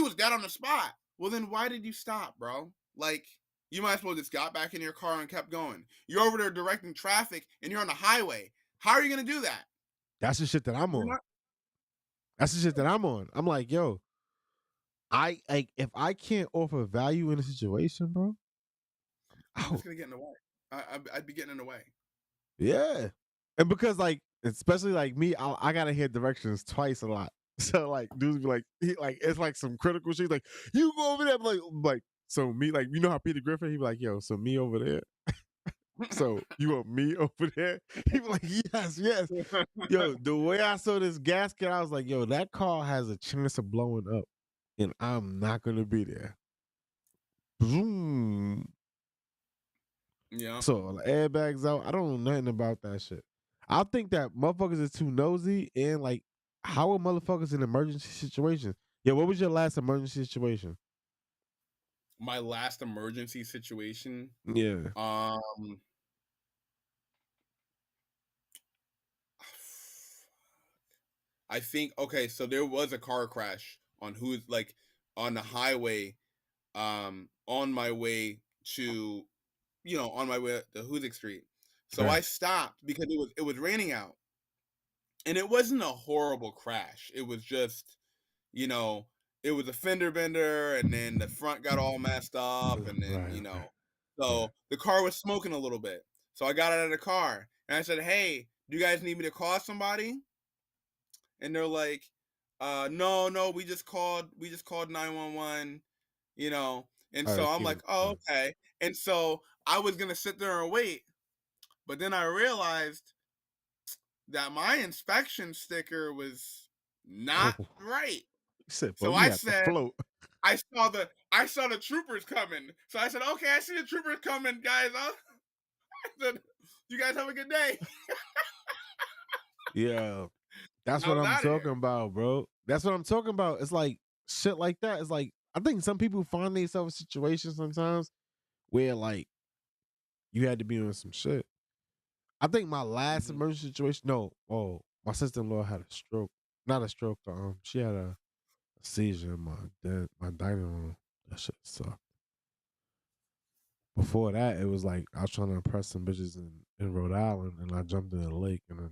was dead on the spot." Well, then why did you stop, bro? Like, you might as well just got back in your car and kept going. You're over there directing traffic and you're on the highway. How are you gonna do that? That's the shit that I'm You're on. not That's the shit that I'm on. I'm like, yo, I like if I can't offer value in a situation, bro. I'm just Oh, gonna get in the way. I'd be getting in the way. yeah. And because like, especially like me, I gotta hear directions twice a lot. So like, dudes be like, like it's like some critical shit. Like, you go over there, like, so me, like, you know how Peter Griffin, he be like, yo, so me over there. So you want me over there? He be like, yes, yes. Yo, the way I saw this gasket, I was like, yo, that car has a chance of blowing up, and I'm not gonna be there. Boom. Yeah. So the airbags out. I don't know nothing about that shit. I think that motherfuckers is too nosy and like how are motherfuckers in emergency situations? Yeah, what was your last emergency situation? My last emergency situation, Yeah. um I think okay, so there was a car crash on who's like on the highway, on my way to on my way to Hoosick Street. So I Right. stopped because it was raining out. And it wasn't a horrible crash. It was just, you know, it was a fender bender and then the front got all messed up and then, Right. Right. Right. so the car was smoking a little bit. So I got out of the car and I said, "Hey, do you guys need me to call somebody?" And they're like, no, no, we just called 911, you know. And All right, so let's I'm keep like, it. "Oh, okay." And so I was gonna sit there and wait, but then I realized that my inspection sticker was Oh, not right. you said, bro, So you I have to said, float. I saw the troopers coming. So I said, "Okay, I see the troopers coming, guys." I said, "You guys have a good day." Yeah. And That's I what was I'm out of talking there. about, bro. That's what I'm talking about. It's like shit like that. It's like I think some people find themselves in situations sometimes where like you had to be on some shit. I think my last Mhm. emergency situation. No, oh, my sister in law had a stroke. Not a stroke. She had a seizure in my dining room. That shit sucked. Before that, it was like I was trying to impress some bitches in Rhode Island, and I jumped in the lake, and then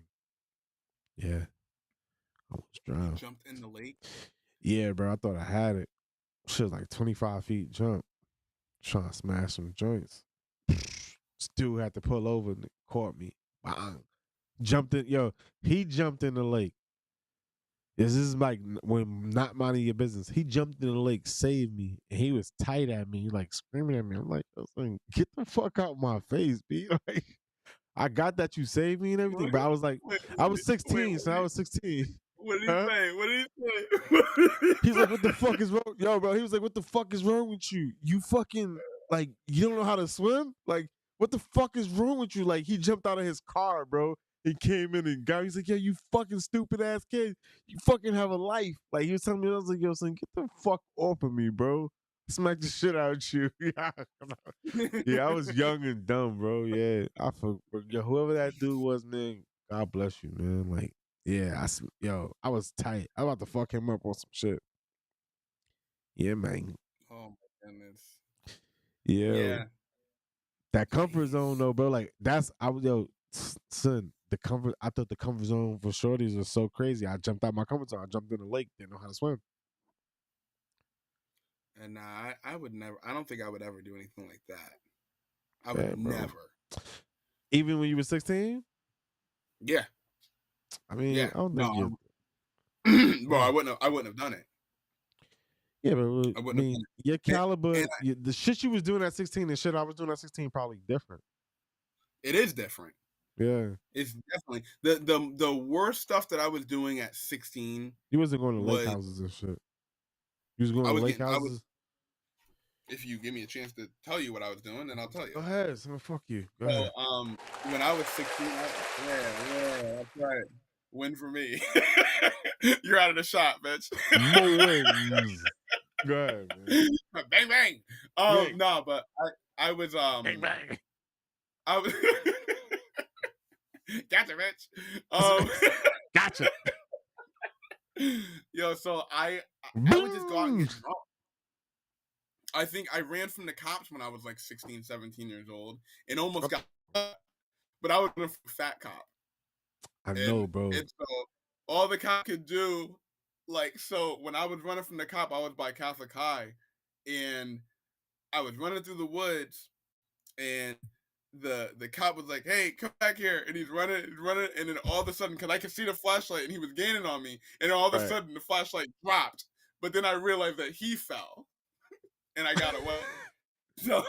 yeah, I almost You drowned. jumped in the lake. Yeah, bro, I thought I had it. Shit was like 25 feet jump, trying to smash some joints. Still had to pull over and it caught me. Bang. Jumped in, yo. He jumped in the lake. This is like when not minding your business. He jumped in the lake, saved me, and he was tight at me, like screaming at me. I'm like, I was like, get the fuck out my face, B. Like, I got that you saved me and everything, Wait, but I was like, wait, I was wait, 16, so I was 16. what did he Huh? say? What did he say? What did he He's like, what the say? fuck is wrong? Yo, bro, he was like, what the fuck is wrong with you? You fucking, like, you don't know how to swim? Like, what the fuck is wrong with you? Like, he jumped out of his car, bro. He came in and got, he's like, yo, you fucking stupid ass kid. You fucking have a life. Like, he was telling me, I was like, yo, son, get the fuck off of me, bro. Smack the shit out of you. Yeah. Yeah, I was young and dumb, bro. Yeah. Yo, whoever that dude was, man, God bless you, man. Like, Yeah, I was tight. I about to fuck him up on some shit. Yeah, man. Oh my goodness. Yo, Yeah. that comfort zone Jeez. though, bro. Like that's I was son. The comfort. I thought the comfort zone for shorties was so crazy. I jumped out my comfort zone. I jumped in the lake. Didn't know how to swim. And I would never. I don't think I would ever do anything like that. I would Yeah, bro. never. Even when you were 16. Yeah. I mean, Yeah. I don't No. think you. Bro, Yeah. I wouldn't. I wouldn't have done it. Yeah, but I I wouldn't have mean, done your it. And caliber, the shit you was doing at 16 and shit I was doing at 16 probably different. it is different. Yeah. It's definitely the worst stuff that I was doing at 16 You wasn't going to lake was houses and shit. You was going I to was lake getting. I was. houses. If you give me a chance to tell you what I was doing, then I'll tell you. Go ahead, son. Fuck you. Go So, ahead. when I was 16, yeah, that's right. Win for me. You're out of the shot, bitch. More wins. Go ahead, man. Bang bang. Bang, No, but I was bang, bang. I was gotcha, bitch. Um, Gotcha. yo, so I would just go out and Boom. get drunk. I think I ran from the cops when I was like 16, 17 years old and almost got, but I was a fat cop. I And know, bro. so all the cop could do, like, so when I was running from the cop, I was by Catholic High, and I was running through the woods, and the cop was like, "Hey, come back here!" And he's running, and then all of a sudden, because I could see the flashlight, and he was gaining on me, and all of a Right. sudden the flashlight dropped, but then I realized that he fell, and I got away. So,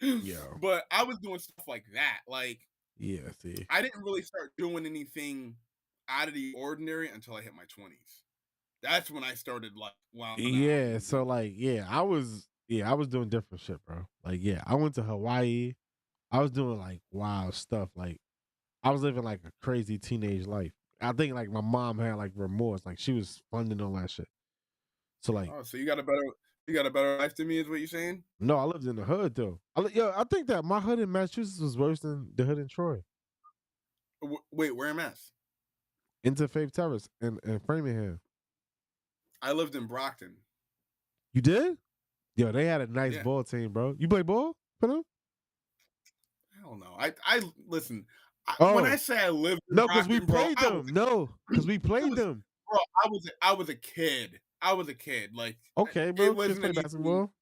Yo. but I was doing stuff like that, like Yeah, see. I didn't really start doing anything out of the ordinary until I hit my 20s. That's when I started like wilding out Yeah, and so doing. like, I was doing different shit, bro. Like, yeah, I went to Hawaii. I was doing like wild stuff. Like, I was living like a crazy teenage life. I think like my mom had like remorse, like she was funding all that shit. So like, Oh, so you got a better life than me, is what you're saying? no, I lived in the hood though. I think that my hood in Massachusetts was worse than the hood in Troy. Wait, where am I? Interfaith Terrace in Framingham. I lived in Brockton. You did? Yo, they had a nice Yeah, ball team, bro. You play ball for them? hell no. I listen. When I Oh, say I lived in no, because we Brockton, bro, played I was them. No, because we it played was them. bro. I was a kid. I was a kid. Like Okay, it bro. Kids wasn't play anything. basketball.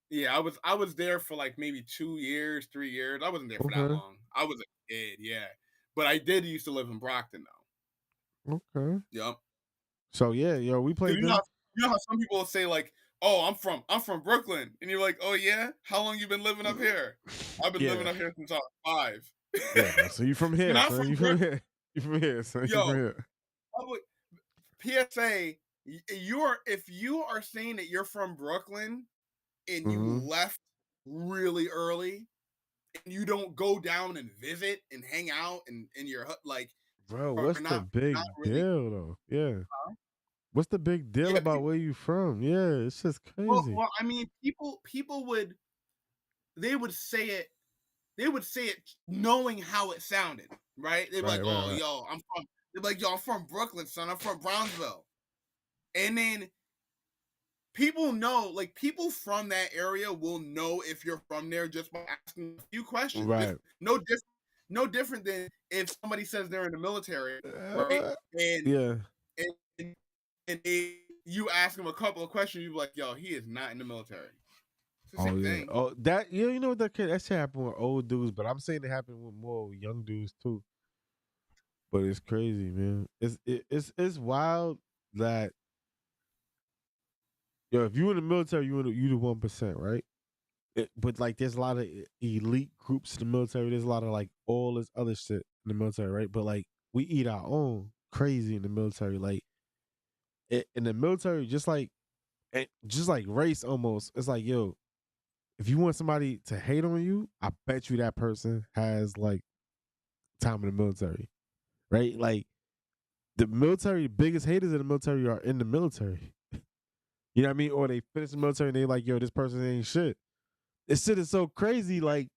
Yeah, I was there for like maybe 2 years, 3 years. I wasn't there for that Okay. long. I was a kid, yeah. But I did used to live in Brockton though. Okay. Yep. So yeah, yo, we 'Cause played you know how them. you know how some people will say like, "Oh, I'm from Brooklyn," and you're like, "Oh yeah, how long you been living up here?" I've been living Yeah. up here since I was 5. Yeah, bro. So you from You're here, not son. from You from Brook, here. You from here, son. You from yo. here. Public PSA. If you are saying that you're from Brooklyn and you Hmm. left really early and you don't go down and visit and hang out and in your hut, like, Bro, or what's the not big really. deal though? Yeah. What's the big deal Yeah, about where you from? Yeah, it's just well, crazy. well, I mean, people would they would say it they would say it knowing how it sounded, right? They'd be like, Right, right, "Oh, right. yo, they'd be like, yo, I'm from Brooklyn, son. I'm from Brownsville." And then people know, like people from that area will know if you're from there just by asking a few questions. Just Right. no different than if somebody says they're in the military, right? Uh, And yeah. and you ask him a couple of questions, you be like, "Yo, he is not in the military." It's the Oh same yeah. thing. Oh, that you know what that shit happen with old dudes, but I'm saying it happened with more young dudes too. But it's crazy, man. It's wild that yo, if you in the military, you the 1%, right? But like, there's a lot of elite groups in the military. There's a lot of like all this other shit in the military, right? But like, we eat our own crazy in the military. Like, in the military, just like race, almost. It's like, yo, if you want somebody to hate on you, I bet you that person has like time in the military, right? Like the military, biggest haters in the military are in the military. You know what I mean? Or they finish the military and they like, yo, this person ain't shit. This shit is so crazy. Like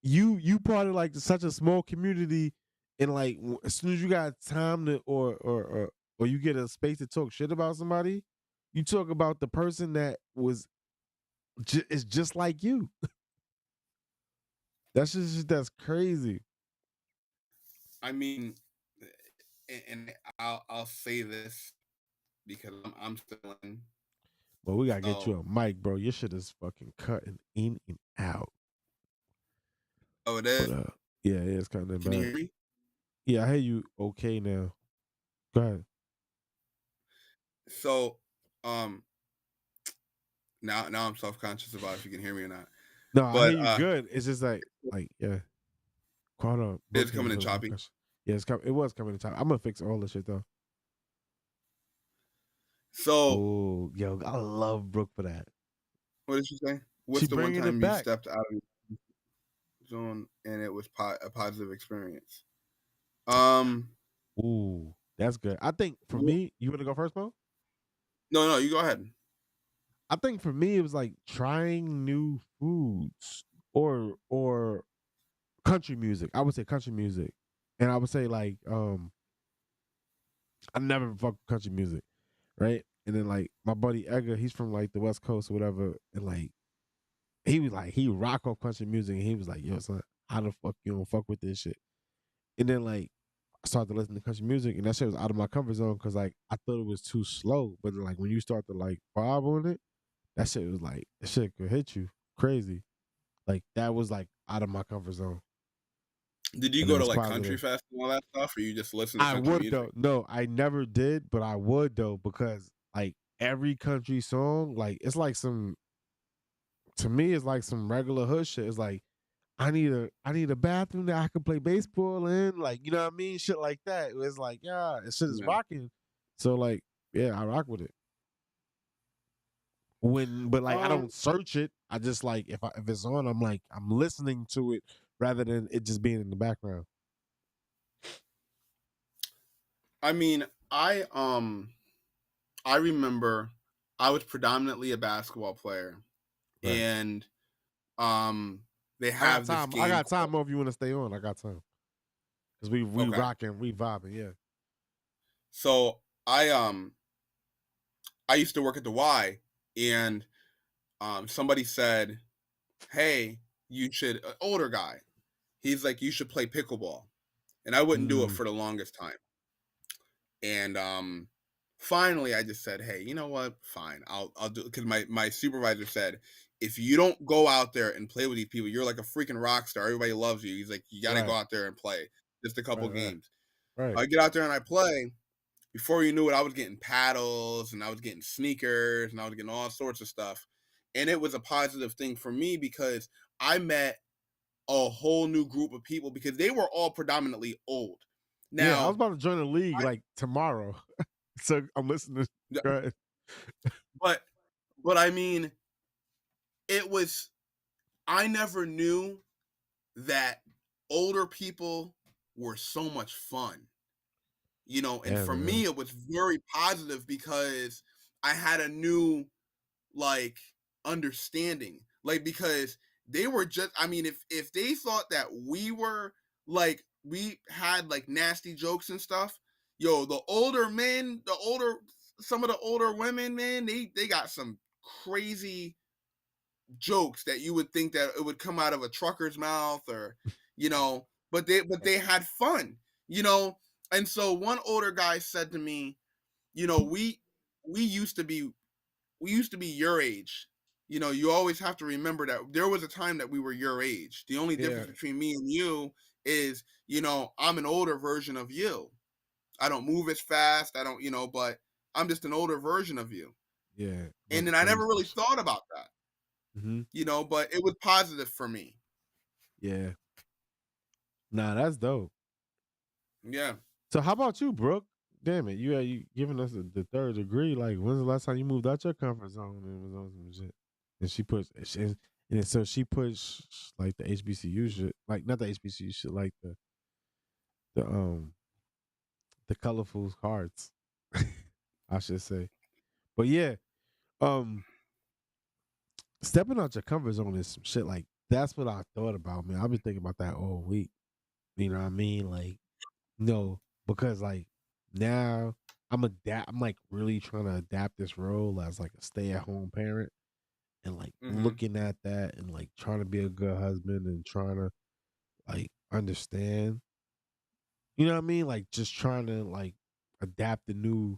you part of like such a small community And like as soon as you got time to or you get a space to talk shit about somebody, you talk about the person that is just like you. That's crazy. I mean, and I'll say this because I'm still in. But we gotta get you So, a mic, bro. Your shit is fucking cutting in and out. oh, it But is. yeah, it's kind of Can you bad. hear me? Yeah, I hear you okay now. Go ahead. So, um, now I'm self conscious about if you can hear me or not. No, I But hear you good. It's just yeah. Hold on. Brooke it's came in coming in for the one choppy. question. Yeah, it was coming to time. I'm gonna fix all this shit though. So, Oh, yo, I love Brooke for that. what did you say? She What's the one bringing it time you back. stepped out of your zone and it was a positive experience? Um, Ooh, that's good. I think for me, you want to go first, Mo? no, you go ahead. I think for me, it was like trying new foods or country music. I would say country music, and I would say like I never fucked with country music, right? And then like my buddy Edgar, he's from like the West Coast or whatever, and like he was like he rock off country music, and he was like, "Yo, son, how the fuck you don't fuck with this shit?" And then like I started to listen to country music, and that shit was out of my comfort zone because like I thought it was too slow, but then, like when you start to like vibe on it, that shit was like that shit could hit you crazy. Like that was like out of my comfort zone, Did you and it go to was like Country positive. Fest and all that stuff, or you just listen to I country would music? though. No, I never did, but I would though because like every country song, like it's like some to me, it's like some regular hood shit. It's like I need a bathroom that I can play baseball in, like you know what I mean, shit like that. It's like yeah, this shit is Yeah. rocking. So like yeah, I rock with it. But like I Um, don't search it. I just like if it's on, I'm like I'm listening to it rather than it just being in the background. I mean, I remember I was predominantly a basketball player, Right. and um, they have this I game got called. time more if you want to stay on. I got time because we Okay, rocking, we vibing. Yeah. so I used to work at the Y, and somebody said, "Hey, you should." An older guy. He's like, "You should play pickleball," and I wouldn't do it Mm, for the longest time. And finally, I just said, "Hey, you know what? Fine, I'll do." Because my supervisor said, "If you don't go out there and play with these people, you're like a freaking rock star. Everybody loves you." He's like, "You got to go right. out there and play just a couple Right. games." Right. I get out there and I play. Before you knew it, I was getting paddles and I was getting sneakers and I was getting all sorts of stuff. And it was a positive thing for me because I met a whole new group of people because they were all predominantly old. Yeah, I was Now, about to join the league like tomorrow, so I'm listening. Go ahead. but but I mean, it was I never knew that older people were so much fun, and Yeah, for man. me it was very positive because I had a new like understanding. Like because they were just I mean if they thought that we were like we had like nasty jokes and stuff, yo, the older men, the older some of the older women, man, they got some crazy jokes that you would think that it would come out of a trucker's mouth or but they had fun, you know. And so one older guy said to me, you know, we used to be we used to be your age. You always have to remember that there was a time that we were your age. The only Yeah, difference between me and you is, I'm an older version of you. I don't move as fast. I don't, but I'm just an older version of you. yeah. And then I Let me never really switch. thought about that, Hmm. but it was positive for me. Yeah. Nah, that's dope. Yeah. So how about you, Brooke? Damn it, you giving us the third degree. Like, when's the last time you moved out your comfort zone and was on some shit? And she pushed, and so she pushed like the HBCU shit, like not the HBCU shit, like the the colorful cards, I should say. But yeah, um, stepping out your comfort zone is some shit like that's what I thought about, man. I've been thinking about that all week. You know what I mean? Like No, because like now I'm like really trying to adapt this role as like a stay-at-home parent and like Mm-hmm. looking at that and like trying to be a good husband and trying to like understand. You know what I mean? Like just trying to like adapt the new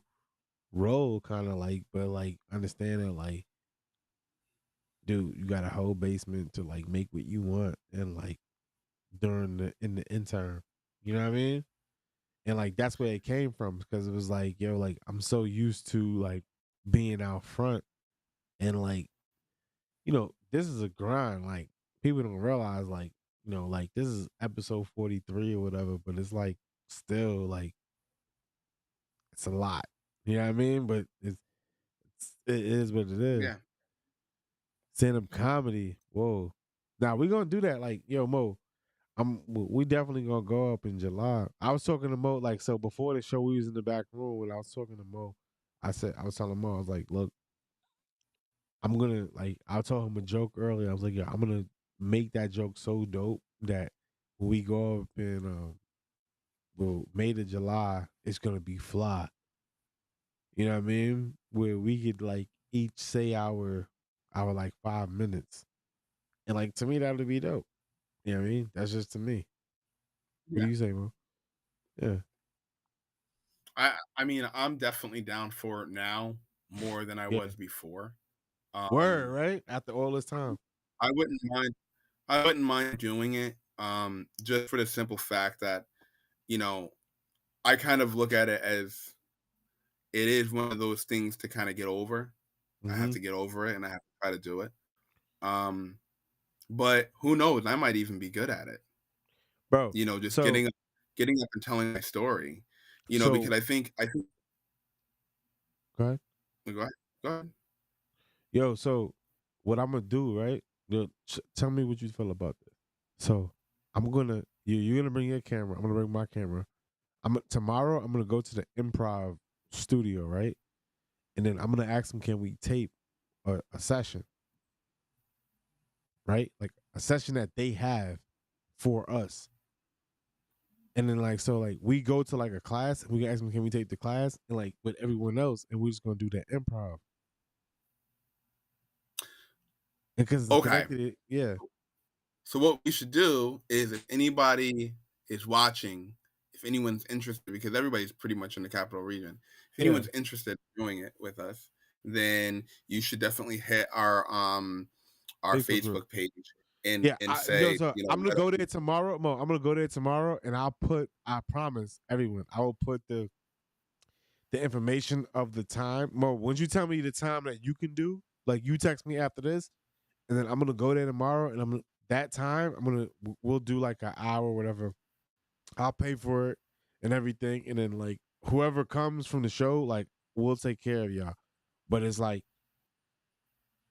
role kind of like but like understanding like dude, you got a whole basement to like make what you want and like during the in the intern. You know what I mean? And like that's where it came from because it was like, yo, like I'm so used to like being out front and like, this is a grind. Like people don't realize like, like this is episode 43 or whatever, but it's like still like it's a lot. You know what I mean? But it is what it is. Yeah. Stand up comedy. Whoa. Now we're gonna do that. Like, yo, Mo, we definitely gonna go up in July. I was talking to Mo like so before the show. We was in the back room and I was talking to Mo. I was telling Mo, I was like, look, I'm gonna like. I told him a joke earlier. I was like, yeah, I'm gonna make that joke so dope that when we go up in May to July, it's gonna be fly. You know what I mean? Where we could like each say our like 5 minutes, and like to me that would be dope. You know what I mean? That's just to me. What do Yeah. you say, Mo? Yeah. I mean, I'm definitely down for it now more than I Yeah. was before. Word, Um, right? After all this time. I wouldn't mind I wouldn't mind doing it, just for the simple fact that, you know, I kind of look at it as it is one of those things to kinda get over. I have Mm-hmm. to get over it, and I have to try to do it. Um, but who knows? I might even be good at it. Bro. Just So getting up and telling my story, because so I think go ahead. go ahead. Go ahead. Yo, so what I'm gonna do, right? Tell me what you feel about this. So you're gonna bring your camera. I'm gonna bring my camera. Tomorrow. I'm gonna go to the improv studio, right? And then I'm gonna ask them, can we tape a session, right? Like a session that they have for us. And then like so like we go to like a class and we ask them, can we take the class and like with everyone else and we're just gonna do that improv because it's Okay. connected. Yeah, So what we should do is if anybody is watching, if anyone's interested, because everybody's pretty much in the capital region, if yeah. anyone's interested in doing it with us, then you should definitely hit our Facebook group. Facebook page and Yeah, no. say, So I'm gonna let us go there tomorrow, Mo. I'm gonna go there tomorrow, and I promise everyone, I will put the information of the time. Mo, once you tell me the time that you can do, like you text me after this, and then I'm gonna go there tomorrow, and that time we'll do like an hour, or whatever. I'll pay for it and everything, and then like whoever comes from the show, like we'll take care of y'all. But it's like,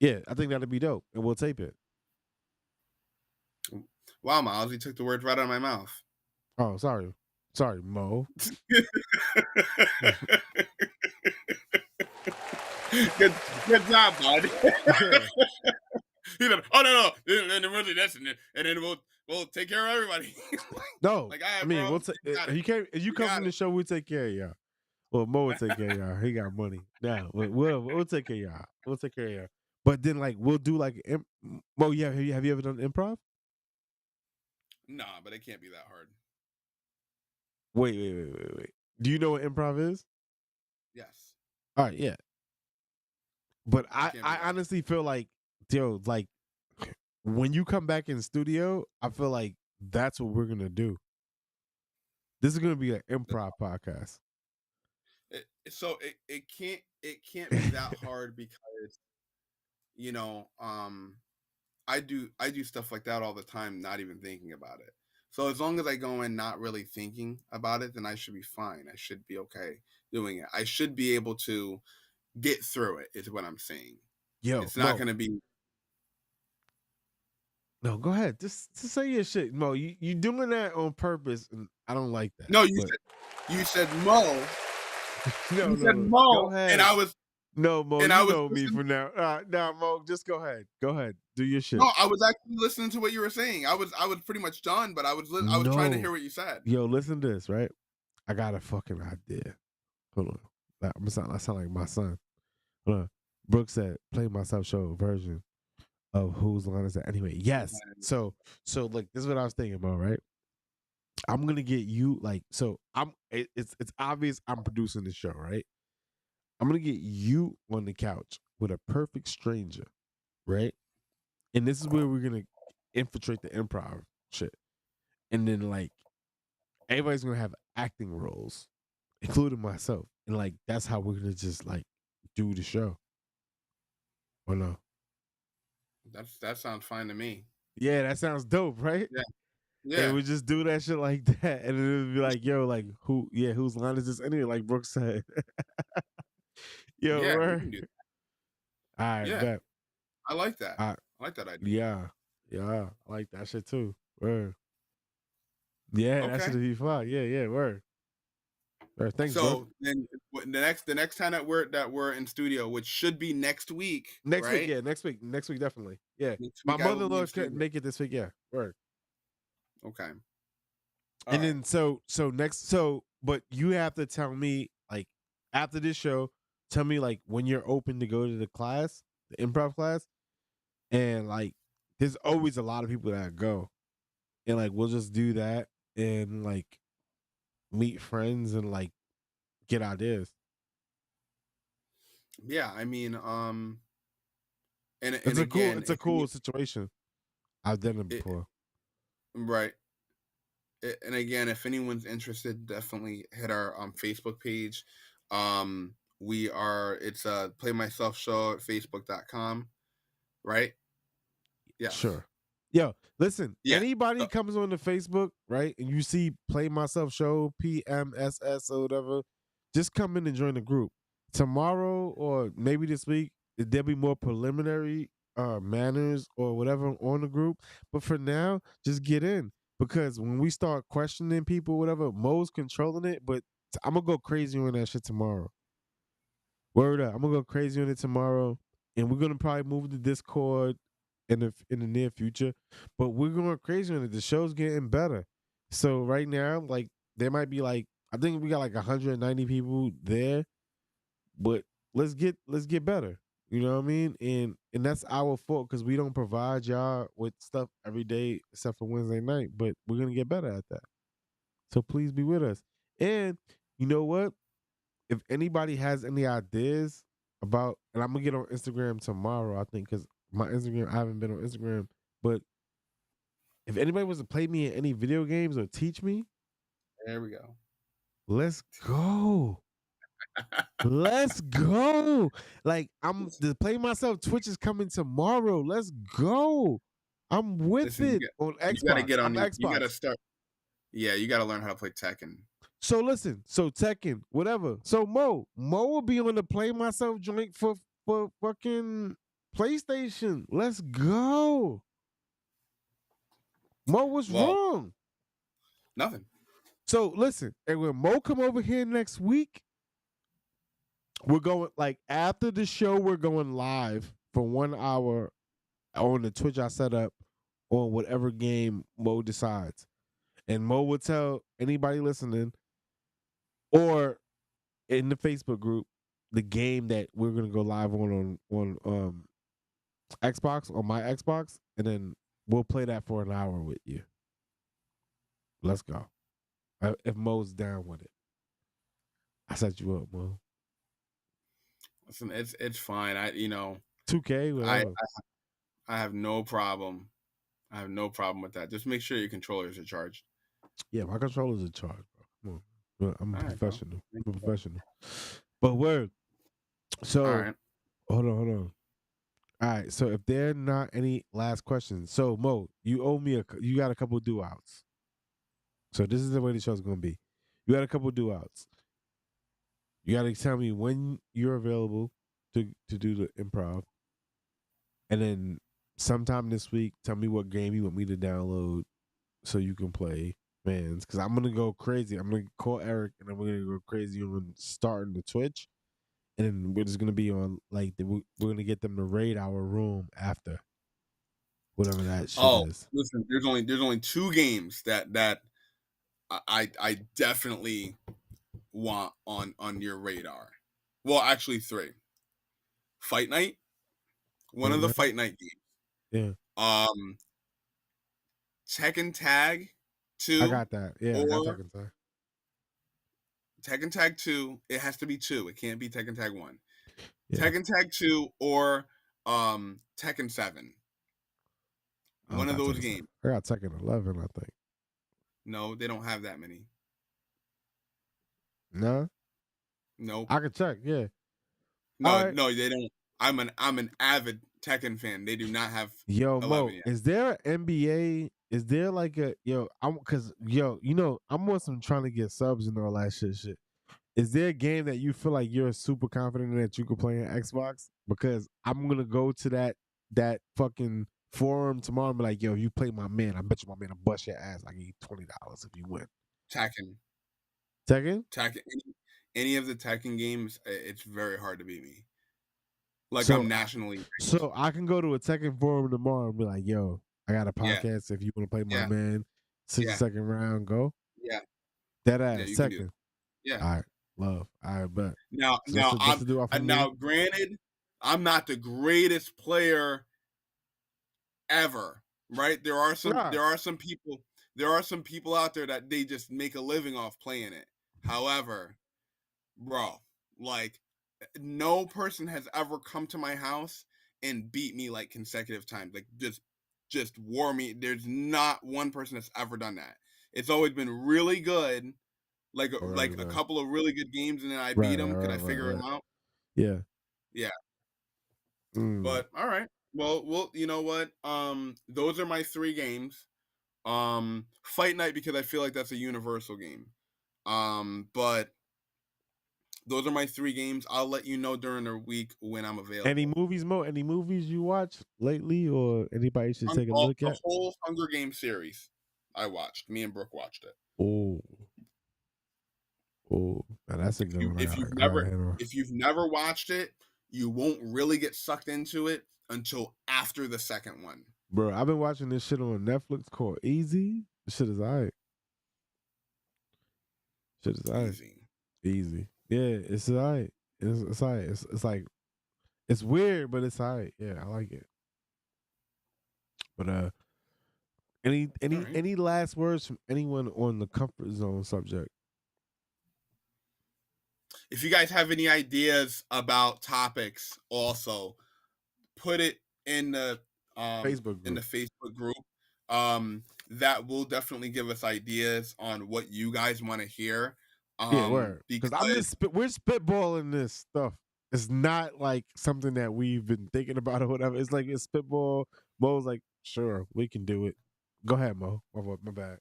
yeah, I think that'd be dope, and we'll tape it. Wow, Miles, you took the words right out of my mouth. Oh, sorry, Mo. good good job, bud. Yeah. He said, "Oh no, no, and then really that's and then we'll take care of everybody." No, like, all I right, mean, bro, you got it, if you you come got from the show, we'll take care of y'all. Well, Mo will take care of y'all. He got money. Now we'll take care of y'all. We'll take care of y'all. But then like we'll do like Mo. Yeah, have you ever done improv? Nah, but it can't be that hard. Wait. Do you know what improv is? Yes, All right, yeah. But it I can't be I that hard. honestly feel like yo like when you come back in studio, I feel like that's what we're gonna do. This is gonna be an improv podcast. So it can't be that hard because you know um I do stuff like that all the time, not even thinking about it. So as long as I go in not really thinking about it, then I should be fine. I should be okay doing it. I should be able to get through it. Is what I'm saying. Yo, It's not Mo, going to be. no, go ahead. Just say your shit, Mo. You doing that on purpose, and I don't like that. No, But you said Mo. You said no. Go Mo, and ahead. I was No, Mo. and You I was know me listening. for now. Nah, Mo. Just go ahead. Go ahead. Do your shit. No, I was actually listening to what you were saying. I was pretty much done, but I was trying to hear No, what you said. yo, listen to this, right? I got a fucking idea. Hold on. I sound like my son. Hold on. Brooke said, play my self show version of whose line is that? Anyway, yes. So like this is what I was thinking about, right? I'm gonna get you like so it's obvious I'm producing the show, right? I'm gonna get you on the couch with a perfect stranger, right? And this is where we're gonna infiltrate the improv shit. And then like everybody's gonna have acting roles, including myself. And like that's how we're gonna just like do the show. Or no? That sounds fine to me. Yeah, that sounds dope, right? Yeah, And yeah, we just do that shit like that. And then it'll be like, yo, like whose line is this anyway? Like Brooke said. Yo, yeah. We where? can do that. All right, Yeah, bet. I like that. I I like that idea. yeah. Yeah. I like that shit too. Word. Yeah, that should Okay. be fun. Yeah, yeah, word. Word. Thanks, Brooke. So then the next time that we're in studio, which should be next week, Next week, right? yeah, next week, definitely. Yeah. Next My week I will mother in be law in couldn't studio. make it this week, yeah. Word. Okay. All And right. then but you have to tell me like after this show, tell me like when you're open to go to the class, the improv class, and like there's always a lot of people that go. And like we'll just do that and like meet friends and like get ideas. Yeah, I mean, and again, It's a if cool situation. I've done it it, before. right, and again, if anyone's interested, definitely hit our Facebook page. We are it's Play Myself Show at facebook.com, right? Yes. Sure. Yo, listen, Yeah. anybody So, comes on the Facebook, right, and you see Play Myself Show, PMSS or whatever, just come in and join the group. Tomorrow or maybe this week, there'll be more preliminary manners or whatever on the group. But for now, just get in. Because when we start questioning people, whatever, Mo's controlling it, but I'm gonna go crazy on that shit tomorrow. Word up. I'm gonna go crazy on it tomorrow. And we're gonna probably move to Discord in the near future. But we're going crazy on it. The show's getting better. So right now, like there might be like I think we got like 190 people there, but let's get better. You know what I mean? And that's our fault because we don't provide y'all with stuff every day except for Wednesday night. But we're gonna get better at that. So please be with us. And you know what? If anybody has any ideas about, and I'm gonna get on Instagram tomorrow, I think, because my Instagram, I haven't been on Instagram, but if anybody wants to play me in any video games or teach me, there we go. let's go. Let's go. Like I'm to play myself. Twitch is coming tomorrow. Let's go. I'm with Listen, it on you got to Xbox. get I'm on your, you got to Xbox. start. Yeah, you got to learn how to play Tekken. So listen, so Tekken, whatever. So Mo will be on the play myself joint for fucking PlayStation. Let's go. Mo was Well, wrong. nothing. So listen, and when Mo come over here next week, we're going like after the show, we're going live for 1 hour on the Twitch I set up on whatever game Mo decides. And Mo will tell anybody listening or in the Facebook group the game that we're gonna go live on Xbox on my Xbox, and then we'll play that for an hour with you. Let's go. If Mo's down with it, I set you up, Mo. Listen, it's fine. 2K, I whatever. I have no problem. I have no problem with that. Just make sure your controllers are charged. Yeah, my controller's in charge, bro. Come on. Well, I'm a All right, bro. professional. I'm a professional. But word. All So right. hold on. All right. So if there are not any last questions, so Mo, you owe me you got a couple due outs. So this is the way the show's gonna be. You got a couple due outs. You got to tell me when you're available to do the improv, and then sometime this week, tell me what game you want me to download so you can play fans. Because I'm gonna go crazy. I'm gonna call Eric, and I'm gonna go crazy on starting the Twitch, and then we're just gonna be on like we're gonna get them to raid our room after whatever that shit Oh, is. listen. There's only two games that I definitely want on your radar. Well, actually, three. Fight Night, one Wait, of the night? Fight Night games. Yeah, Um, Tekken Tag I Two, got that. Yeah, I got or Tekken Tag. Tekken Tag Two. It has to be two. It can't be Tekken Tag One. Yeah, Tekken Tag Two or Tekken Seven. I don't One of got those Tekken 7. games. I got Tekken 11, I think. No, they don't have that many. No, Nope. I can check. Yeah. All No, right. no, they don't. I'm an avid Tekken fan. They do not have Yo, 11 Mo, yet. is there an NBA? Is there like a yo? I'm because yo, I'm on some trying to get subs and all that shit. Is there a game that you feel like you're super confident in that you could play on Xbox? Because I'm gonna go to that fucking forum tomorrow and be like, yo, you play my man, I bet you my man will bust your ass. I give you $20 if you win. Tekken. Tekken? Tekken. Any of the Tekken games, it's very hard to beat me. Like So I'm nationally ranked. so I can go to a Tekken forum tomorrow and be like, yo, I got a Yeah, podcast. If you want to play my yeah, man, 60 yeah, second round, go. yeah, That yeah. ass, You can do it. Tekken. Yeah. All right, love. All right, bet. Now, So that's a do off of me. now. Granted, I'm not the greatest player ever. Right? Nah, there are some people out there that they just make a living off playing it. However, bro, like no person has ever come to my house and beat me like consecutive times. Like just war me. There's not one person that's ever done that. It's always been really good, all right, like a man. couple of really good games, and then I Right, beat right, them. Could right, I right, figure right. them out? Yeah. Yeah, Mm. but all right. Well, you know what? Those are my three games. Fight Night because I feel like that's a universal game. But those are my three games. I'll let you know during the week when I'm Any available. movies, Mo? Any movies you watch lately, or anybody should take a look The at? whole Hunger Games series I watched. Me and Brooke watched it. Oh, oh, now that's a If good you one. if you've I got never handle. if you've never watched it, you won't really get sucked into it until after the second one. Bro, I've been watching this shit on Netflix called Easy. This shit is alright. Shit is alright. Easy. Easy. Yeah, it's alright. It's alright. It's like it's weird, but it's alright. Yeah, I like it. But any All any right. any last words from anyone on the comfort zone subject? If you guys have any ideas about topics, also put it Facebook in the group. Facebook group. That will definitely give us ideas on what you guys want to hear. Yeah, word. Because I'm Because just we're spitballing this stuff. It's not like something that we've been thinking about or whatever. It's like it's spitball. Mo's like, sure, we can do it. Go ahead, Mo. My bad.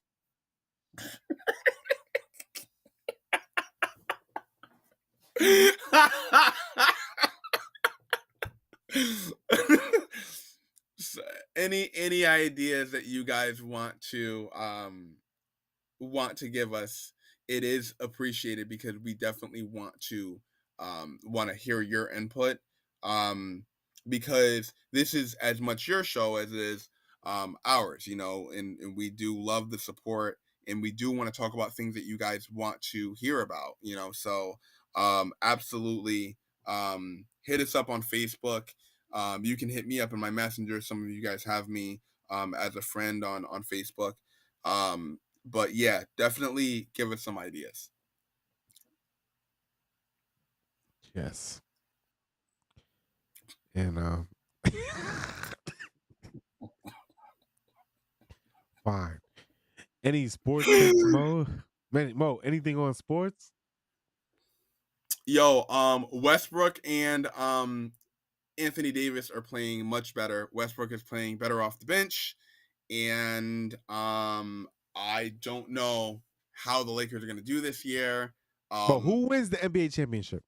So, any ideas that you guys want to give us, it is appreciated because we definitely want to hear your input. Um, because this is as much your show as it is ours, and we do love the support and we do want to talk about things that you guys want to hear about, so absolutely hit us up on Facebook. You can hit me up in my messenger. Some of you guys have me as a friend on Facebook. But yeah, definitely give us some ideas. Yes. And fine. Any sports takes, Mo? Man, Mo, anything on sports? Yo, Westbrook and Anthony Davis are playing much better. Westbrook is playing better off the bench, and I don't know how the Lakers are going to do this year. Mo, who wins the NBA championship?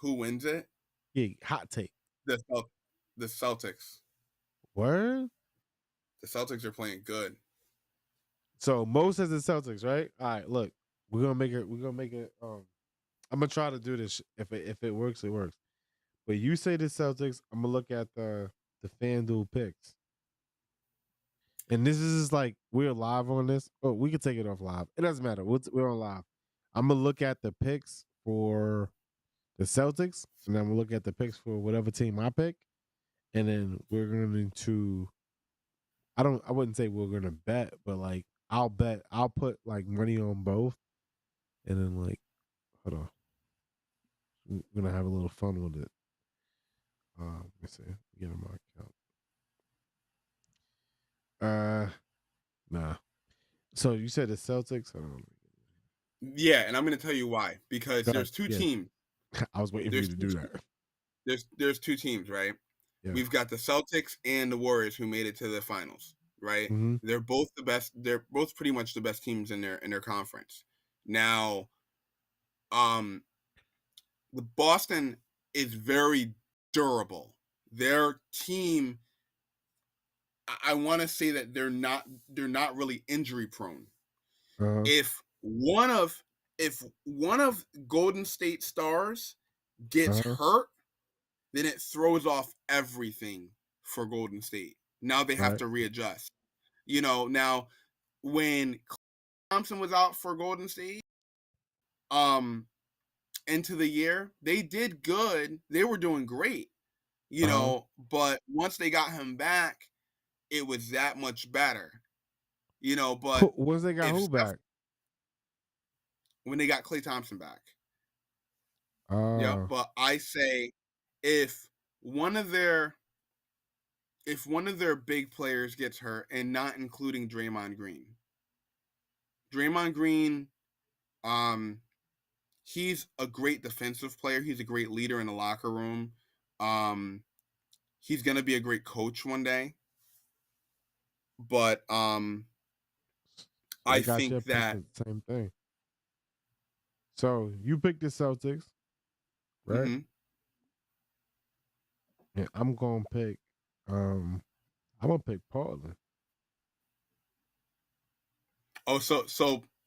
Who wins it? Yeah, hot take. The the Celtics. Word? The Celtics are playing good. So Mo says the Celtics, right? All right, look, we're gonna make it. I'm gonna try to do this. If it works, it works. But you say the Celtics, I'm gonna look at the FanDuel picks. and this is like we're live on this. Oh, we could take it off live. It doesn't matter. We're on live. I'm gonna look at the picks for the Celtics, and then I'm gonna look at the picks for whatever team I pick, and then we're going to. I wouldn't say we're gonna bet, but like I'll bet. I'll put like money on both, and then like hold on, we're gonna have a little fun with it. Let me see. Get in my account. Nah. So you said the Celtics? Hold on. Yeah, and I'm going to tell you why. Because Go ahead. there's two Yeah, teams. I was waiting for you There's to two. do that. There's two teams, right? Yeah. We've got the Celtics and the Warriors who made it to the finals, right? Mm-hmm. They're both the best. They're both pretty much the best teams in their conference. Now, um, the Boston is very durable. Their team, I want to say that they're not really injury prone. Uh-huh. If one of if one of Golden State stars gets Uh-huh. hurt, then it throws off everything for Golden State. Now they have Right. to readjust. Now when Thompson was out for Golden State, um, into the year, they did good. They were doing great, Uh-huh. but once they got him back, it was that much better. But Once they got if who Steph, back? when they got Klay Thompson back, yep. Uh But I say if one of their if one of their big players gets hurt, and not including Draymond Green, um, he's a great defensive player. He's a great leader in the locker room. Um, he's gonna be a great coach one day. But I I got you think picked that the same thing. So you picked the Celtics, right? mm-hmm. And I'm gonna pick I'm gonna pick Portland.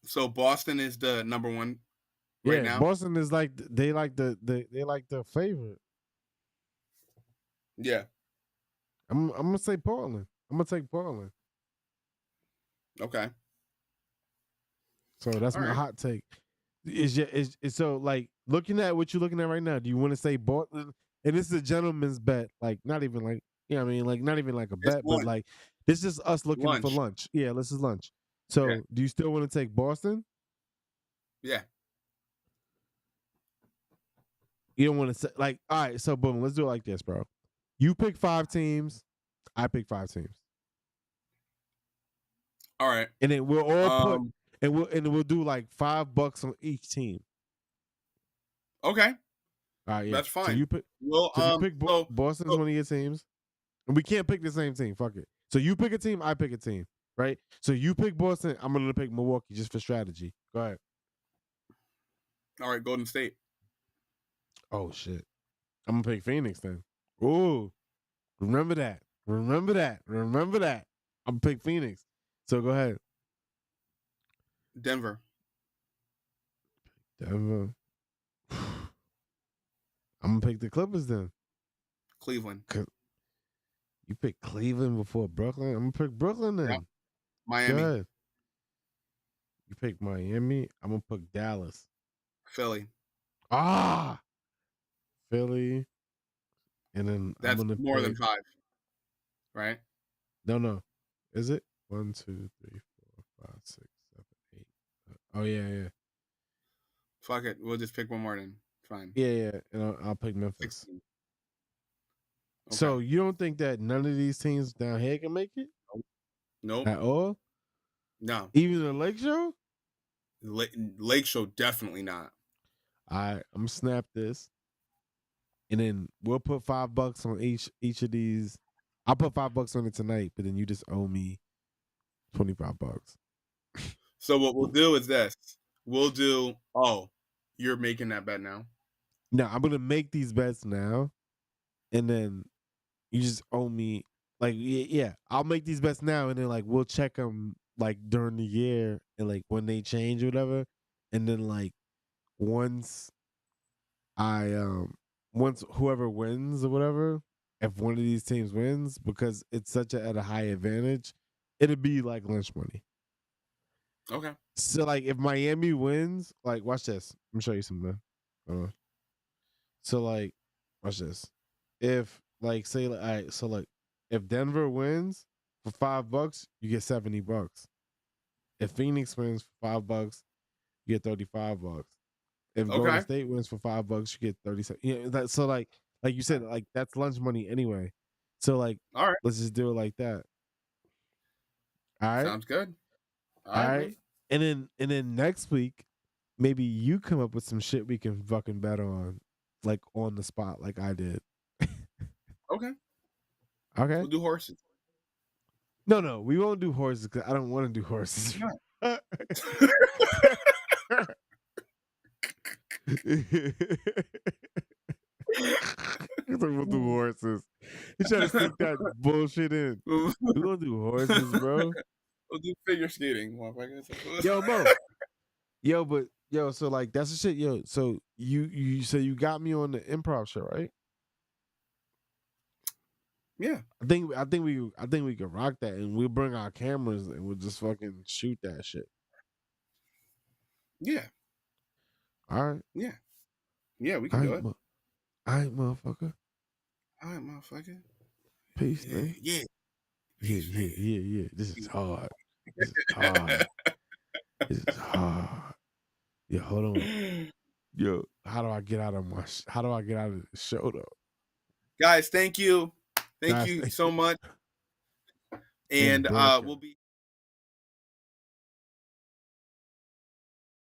So Boston is the number one right Yeah, now. Boston is like they like they like the favorite. Yeah. I'm gonna say Portland. I'm gonna take Portland. Okay. So that's All my right. hot take. Is so like looking at what you're looking at right now, do you want to say Portland? And this is a gentleman's bet, like not even like I mean, like not even like a It's bet, but lunch. like this is us looking for Lunch. lunch. Yeah, this is lunch. Yeah. So do you still want to take Boston? Yeah. You don't want to say like, all right, so boom, let's do it like this, bro. You pick 5 teams, I pick 5 teams. All right. And then we'll all put Um. and we'll do like $5 on each team. Okay. All right, yeah. That's fine. Well. So you pick So. Boston's so one of your teams. And we can't pick the same team. Fuck it. So you pick a team, I pick a team, right? So you pick Boston, I'm gonna pick Milwaukee just for strategy. Go ahead. all right. Golden State. Oh shit. I'm gonna pick Phoenix then. Ooh, remember that. Remember that. Remember that. I'm gonna pick Phoenix. So go ahead. Denver. Denver. I'm gonna pick the Clippers then. Cleveland. You pick Cleveland before Brooklyn. I'm gonna pick Brooklyn Yeah. then. Go Miami. ahead. You pick Miami. I'm gonna pick Dallas. Philly. Ah, Philly. And then I'm That's gonna more than pick. 5, right? No. Is it 1, 2, 3, 4, 5, 6, 7, 8? Oh yeah. Fuck it. We'll just pick one more then. Fine. Yeah. And I'll pick Memphis. 16. Okay. So you don't think that none of these teams down here can make it Nope. at all? No. Even the Lake Show? Lake Show definitely not. I'm gonna snap this, and then we'll put $5 on each of these. I'll put $5 on it tonight, but then you just owe me $25. So what we'll do is this. We'll do. Oh, you're making that bet now. Now I'm gonna make these bets now, and then you just owe me like yeah. I'll make these bets now, and then like we'll check them like during the year and like when they change or whatever, and then like once I once whoever wins or whatever, if one of these teams wins because it's such at a high advantage, it'd be like lunch money. Okay. So like if Miami wins, like watch this. Let me show you something. So like watch this. If like say like all right, so like if Denver wins for $5, you get $70. If Phoenix wins for $5, you get $35. If Golden Okay. State wins for $5, you get 37. Yeah, that so like you said, like that's lunch money anyway. So like All right. let's just do it like that. All right. Sounds good. All All right, right. bro. And then next week, maybe you come up with some shit we can fucking bet on, like on the spot, like I did. Okay. Okay. We'll do horses. No, we won't do horses because I don't want to do horses. Why He's like, we'll do not? horses. He's trying to sneak that bullshit in. We'll We gonna do horses, bro. do figure skating, motherfucker. Yo, Mo. Yo, but yo, so like that's the shit. Yo, so you got me on the improv show, right? Yeah. I think we could rock that, and we'll bring our cameras and we'll just fucking shoot that shit. Yeah. All right, Yeah. Yeah, we all can do right, it. all right, motherfucker. All right, motherfucker. Peace, Yeah. man. Yeah. Yeah, Peace, yeah, man. yeah, yeah. This is hard. This is hard. This is hard. Yeah, hold on. Yo, how do I get out of how do I get out of the show though? Guys, thank you. Thank Guys, you thank so you. much. And And Burka. we'll be